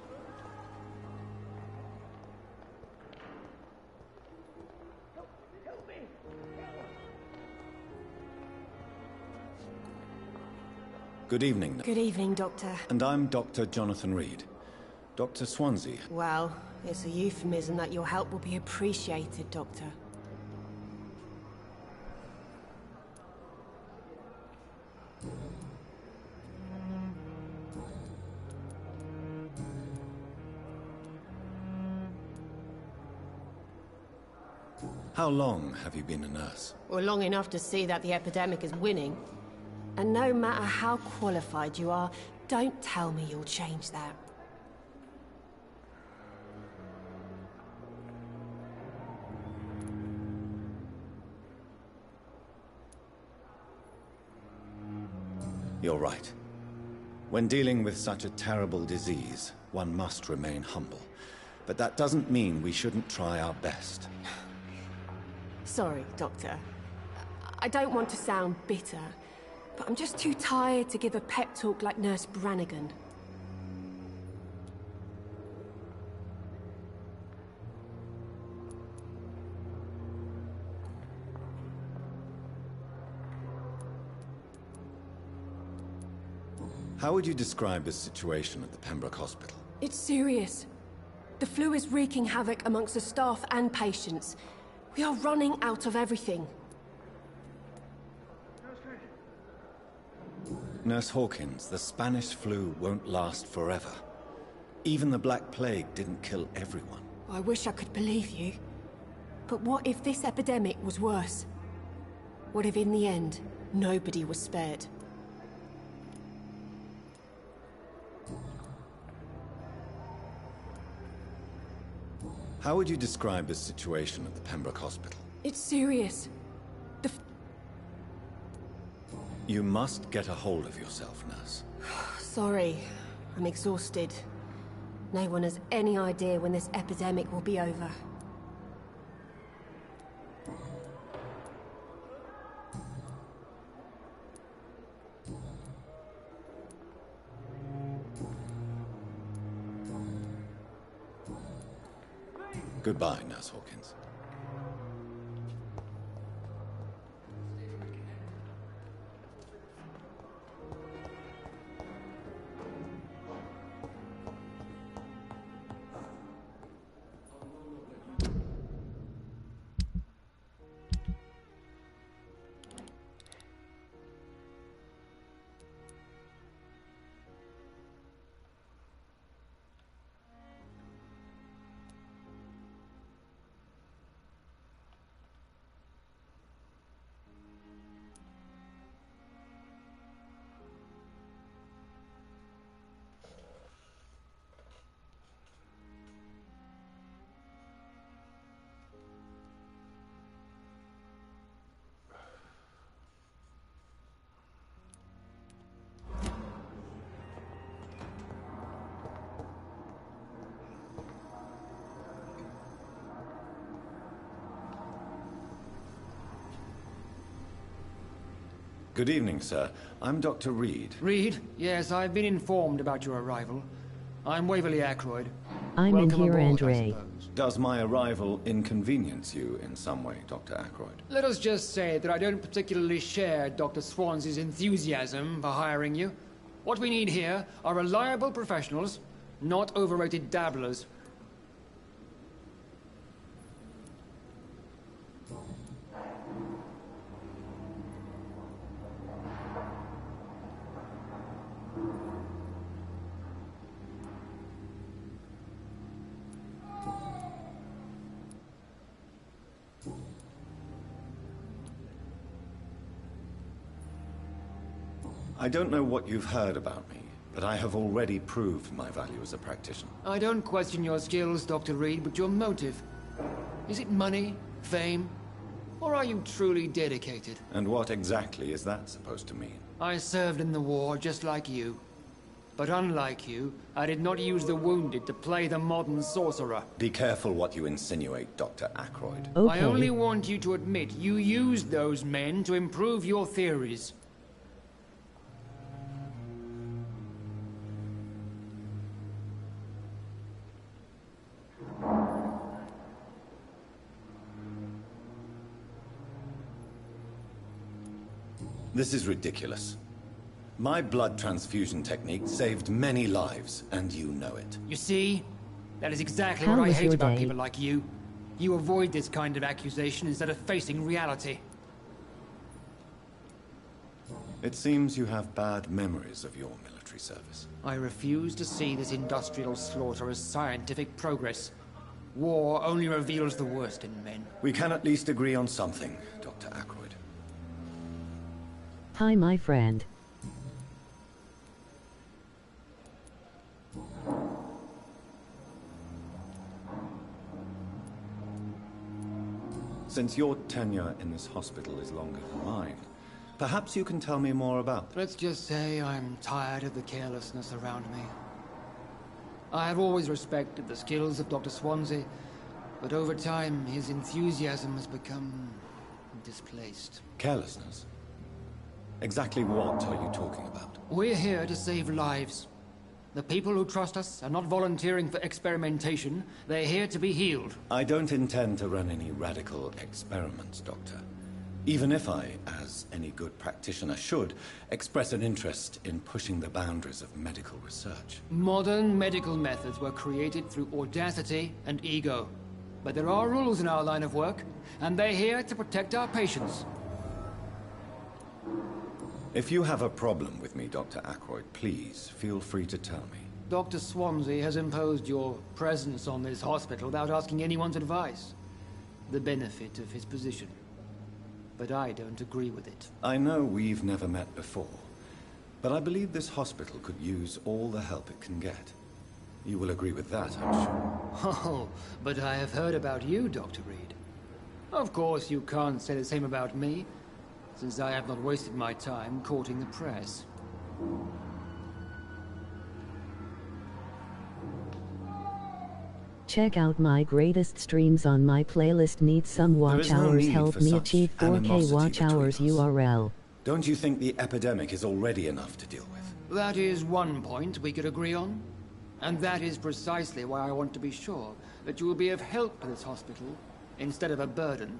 Good evening. Good evening, Doctor. And I'm Dr. Jonathan Reed. Dr. Swansea. Well, it's a euphemism that your help will be appreciated, Doctor. How long have you been a nurse? Well, long enough to see that the epidemic is winning. And no matter how qualified you are, don't tell me you'll change that. You're right. When dealing with such a terrible disease, one must remain humble. But that doesn't mean we shouldn't try our best. Sorry, Doctor. I don't want to sound bitter, but I'm just too tired to give a pep talk like Nurse Brannigan. How would you describe the situation at the Pembroke Hospital? It's serious. The flu is wreaking havoc amongst the staff and patients. We are running out of everything. Nurse Hawkins, the Spanish flu won't last forever. Even the Black Plague didn't kill everyone. I wish I could believe you. But what if this epidemic was worse? What if in the end, nobody was spared? How would you describe the situation at the Pembroke Hospital? It's serious. You must get a hold of yourself, nurse. Sorry. I'm exhausted. No one has any idea when this epidemic will be over. Goodbye, Nurse Hawkins. Good evening, sir. I'm Dr. Reed. Reed? Yes, I've been informed about your arrival. I'm Waverly Ackroyd. I'm Welcome in here, aboard, Andre. Does my arrival inconvenience you in some way, Dr. Ackroyd? Let us just say that I don't particularly share Dr. Swansea's enthusiasm for hiring you. What we need here are reliable professionals, not overrated dabblers. I don't know what you've heard about me, but I have already proved my value as a practitioner. I don't question your skills, Dr. Reed, but your motive. Is it money, fame, or are you truly dedicated? And what exactly is that supposed to mean? I served in the war just like you. But unlike you, I did not use the wounded to play the modern sorcerer. Be careful what you insinuate, Dr. Ackroyd. I only want you to admit you used those men to improve your theories. This is ridiculous. My blood transfusion technique saved many lives, and you know it. You see? That is exactly How what I was hate your about day? people like you. You avoid this kind of accusation instead of facing reality. It seems you have bad memories of your military service. I refuse to see this industrial slaughter as scientific progress. War only reveals the worst in men. We can at least agree on something, Dr. Ackroyd. Hi, my friend. Since your tenure in this hospital is longer than mine, perhaps you can tell me more about them. Let's just say I'm tired of the carelessness around me. I have always respected the skills of Dr. Swansea, but over time his enthusiasm has become displaced. Carelessness? Exactly what are you talking about? We're here to save lives. The people who trust us are not volunteering for experimentation. They're here to be healed. I don't intend to run any radical experiments, Doctor. Even if I, as any good practitioner should, express an interest in pushing the boundaries of medical research. Modern medical methods were created through audacity and ego. But there are rules in our line of work, and they're here to protect our patients. If you have a problem with me, Dr. Ackroyd, please feel free to tell me. Dr. Swansea has imposed your presence on this hospital without asking anyone's advice. The benefit of his position. But I don't agree with it. I know we've never met before, but I believe this hospital could use all the help it can get. You will agree with that, I'm sure. Oh, but I have heard about you, Dr. Reed. Of course, you can't say the same about me, since I have not wasted my time courting the press. Check out my greatest streams on my playlist. Need some watch hours. Help me achieve 4K watch hours URL. Don't you think the epidemic is already enough to deal with? That is one point we could agree on. And that is precisely why I want to be sure that you will be of help to this hospital instead of a burden.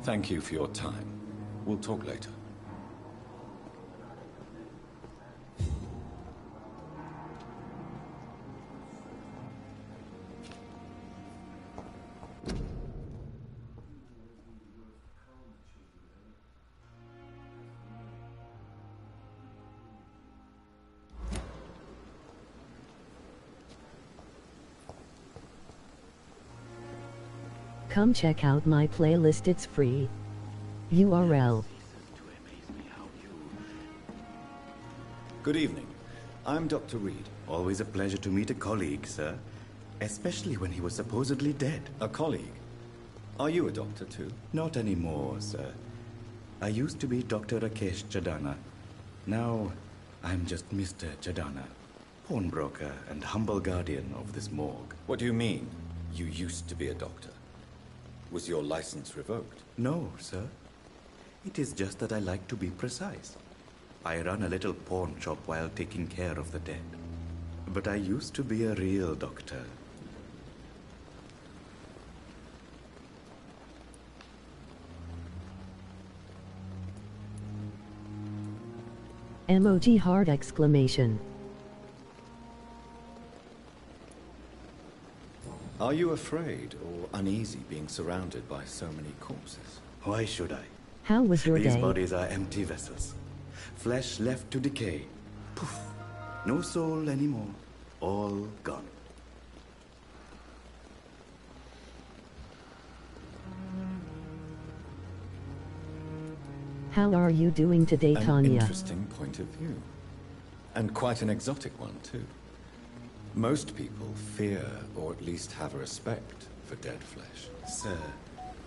Thank you for your time. We'll talk later. Come check out my playlist, it's free. URL. Good evening. I'm Dr. Reed. Always a pleasure to meet a colleague, sir. Especially when he was supposedly dead. A colleague? Are you a doctor too? Not anymore, sir. I used to be Dr. Rakesh Chadana. Now, I'm just Mr. Chadana, pawnbroker and humble guardian of this morgue. What do you mean, you used to be a doctor? Was your license revoked? No, sir. It is just that I like to be precise. I run a little pawn shop while taking care of the dead. But I used to be a real doctor. Emoji heart exclamation. Are you afraid or uneasy being surrounded by so many corpses? Why should I? How was your These day? bodies are empty vessels. Flesh left to decay. Poof. No soul anymore. All gone. How are you doing today, An Tanya? interesting point of view. And quite an exotic one, too. Most people fear, or at least have a respect, for dead flesh. Sir,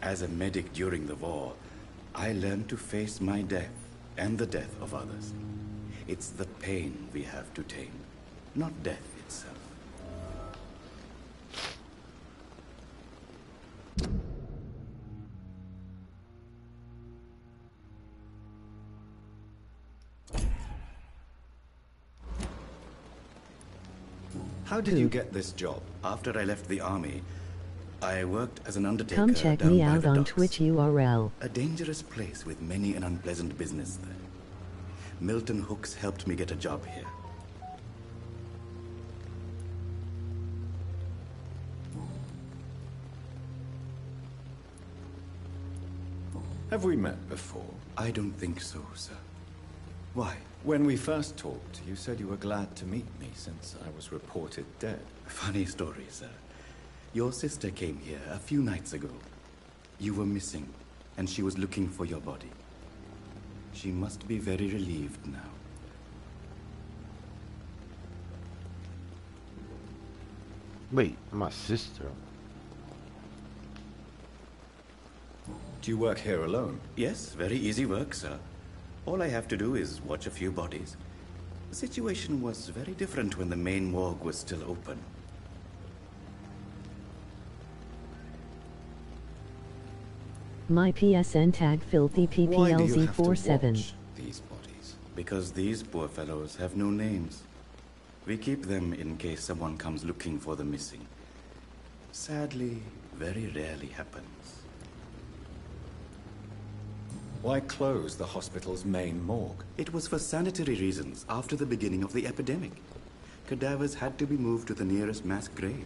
as a medic during the war, I learned to face my death and the death of others. It's the pain we have to tame, not death itself. How did you get this job? After I left the army, I worked as an undertaker. Come check down me by out the on docks. Twitch URL. A dangerous place with many an unpleasant business there. Milton Hooks helped me get a job here. Have we met before? I don't think so, sir. Why? When we first talked, you said you were glad to meet me since I was reported dead. Funny story, sir. Your sister came here a few nights ago. You were missing, and she was looking for your body. She must be very relieved now. Wait, my sister? Do you work here alone? Yes, very easy work, sir. All I have to do is watch a few bodies. The situation was very different when the main morgue was still open. My PSN tag filthy Why do you have to PPLZ47. watch these bodies? Because these poor fellows have no names. We keep them in case someone comes looking for the missing. Sadly, very rarely happens. Why close the hospital's main morgue? It was for sanitary reasons after the beginning of the epidemic. Cadavers had to be moved to the nearest mass grave.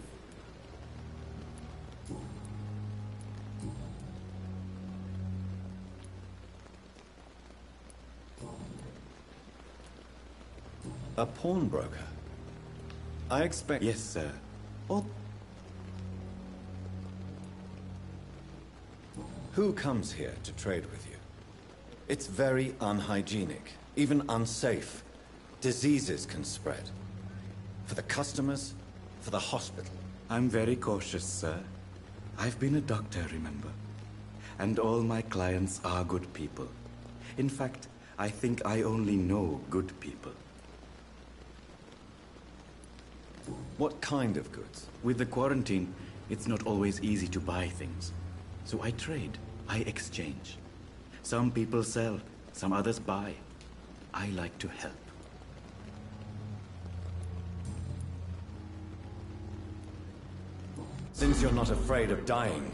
A pawnbroker? I expect... Yes, sir. Oh. Who comes here to trade with you? It's very unhygienic, even unsafe. Diseases can spread. For the customers, for the hospital. I'm very cautious, sir. I've been a doctor, remember? And all my clients are good people. In fact, I think I only know good people. What kind of goods? With the quarantine, it's not always easy to buy things. So I trade, I exchange. Some people sell, some others buy. I like to help. Since you're not afraid of dying,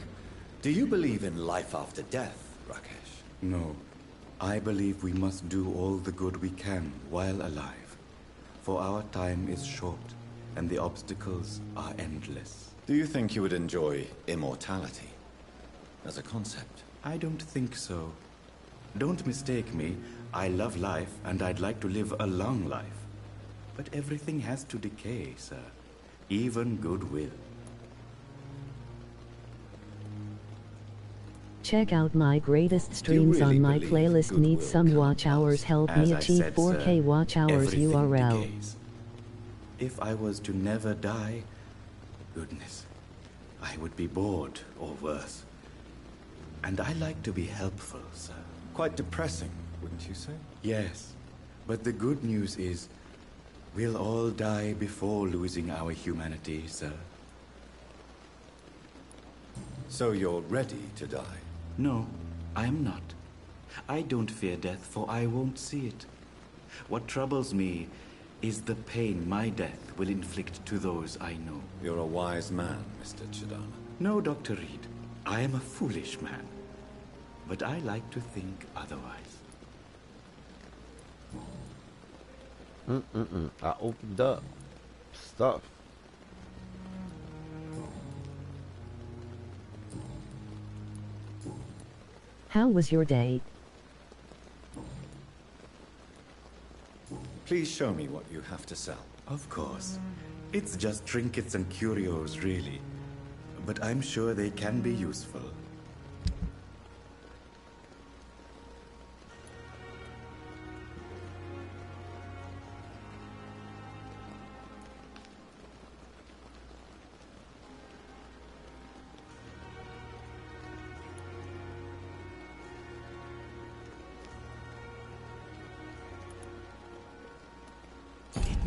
do you believe in life after death, Rakesh? No. I believe we must do all the good we can while alive. For our time is short, and the obstacles are endless. Do you think you would enjoy immortality as a concept? I don't think so. Don't mistake me. I love life, and I'd like to live a long life. But everything has to decay, sir. Even goodwill. Check out my greatest streams on my playlist. Need some watch hours. Help me achieve 4K watch hours URL. Decays. If I was to never die, goodness, I would be bored or worse. And I like to be helpful, sir. Quite depressing, wouldn't you say? Yes, but the good news is, we'll all die before losing our humanity, sir. So you're ready to die? No, I am not. I don't fear death, for I won't see it. What troubles me is the pain my death will inflict to those I know. You're a wise man, Mr. Chidama. No, Dr. Reed. I am a foolish man. But I like to think otherwise. I opened up stuff. How was your day? Please show me what you have to sell. Of course. It's just trinkets and curios, really. But I'm sure they can be useful.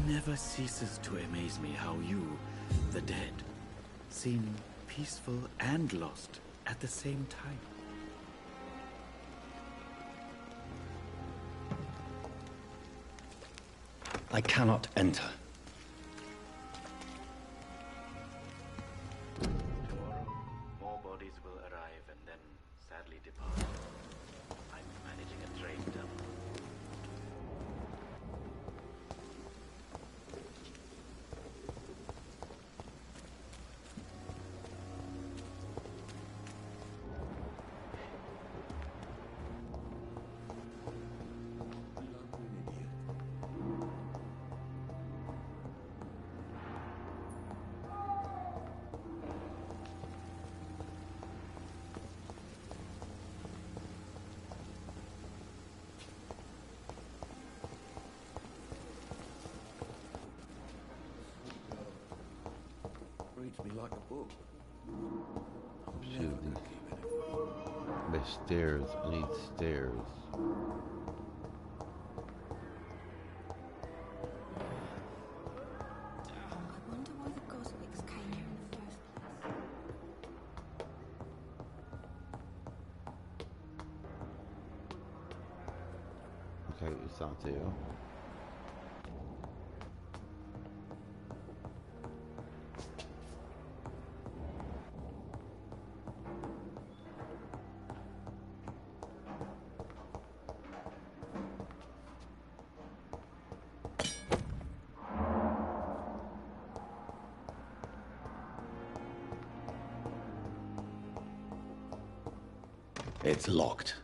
Never ceases to amaze me how you, the dead, seem peaceful and lost at the same time. I cannot enter. Tomorrow, more bodies will arrive and then sadly depart. I'm managing a trade dump. Reads me like a book. Shoot, there's stairs. I need stairs. I wonder why the Goswicks came here in the first place. Okay, it's not there. It's locked.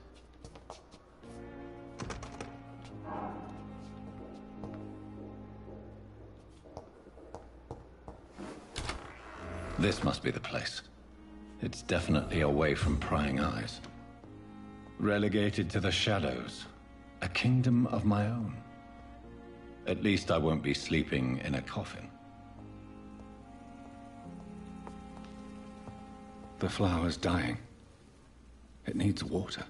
This must be the place. It's definitely away from prying eyes. Relegated to the shadows. A kingdom of my own. At least I won't be sleeping in a coffin. The flower's dying. It needs water.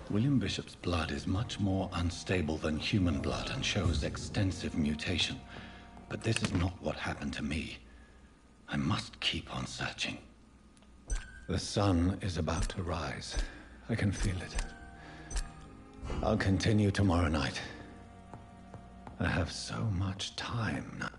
William Bishop's blood is much more unstable than human blood and shows extensive mutation. But this is not what happened to me. I must keep on searching. The sun is about to rise. I can feel it. I'll continue tomorrow night. I have so much time now.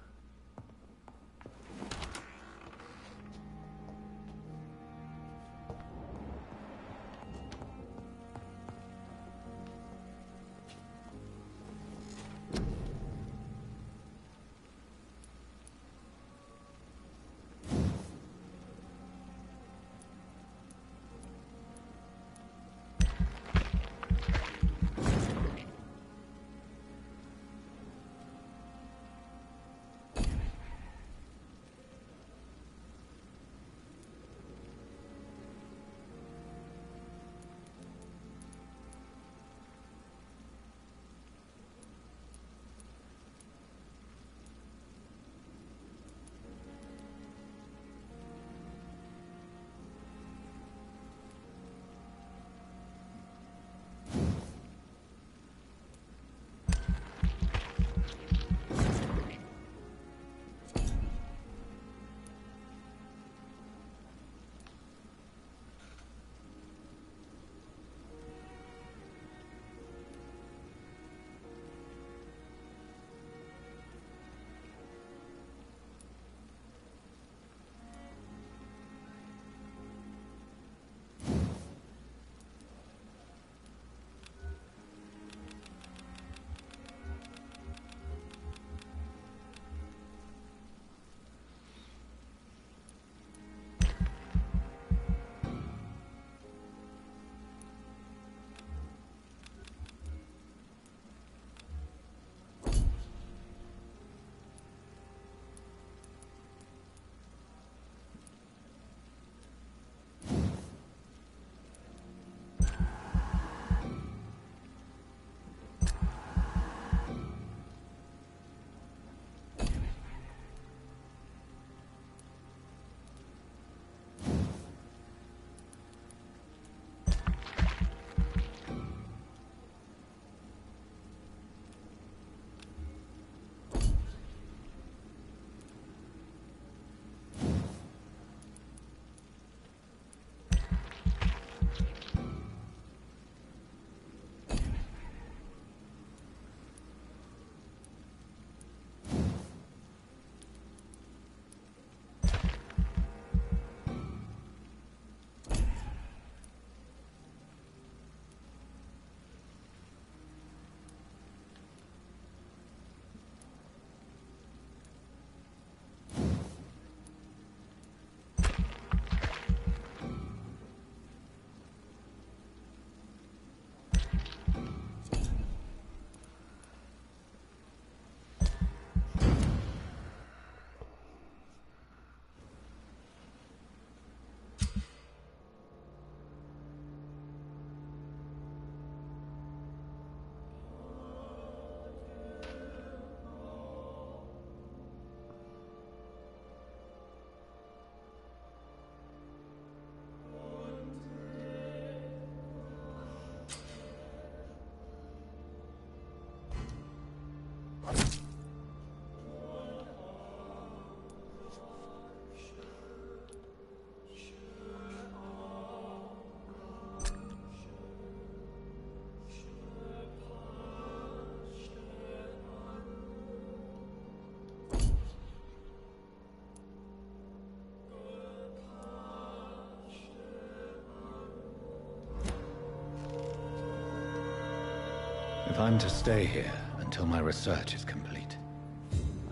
If I'm to stay here until my research is complete,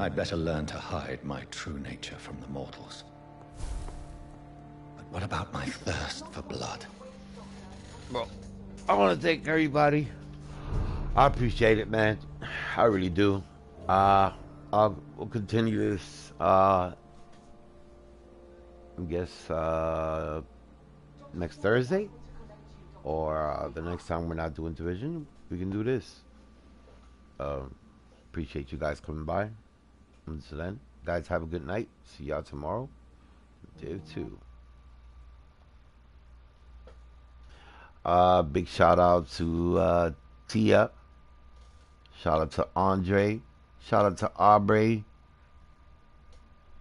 I'd better learn to hide my true nature from the mortals. But what about my thirst for blood? Well, I want to thank everybody. I appreciate it, man. I really do. We'll continue this, I guess, next Thursday, or the next time we're not doing Division, we can do this. Appreciate you guys coming by. Until then, guys, have a good night. See y'all tomorrow. Div 2. Big shout out to Tia. Shout out to Andre. Shout out to Aubrey.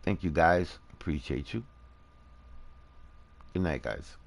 Thank you guys. Appreciate you. Good night, guys.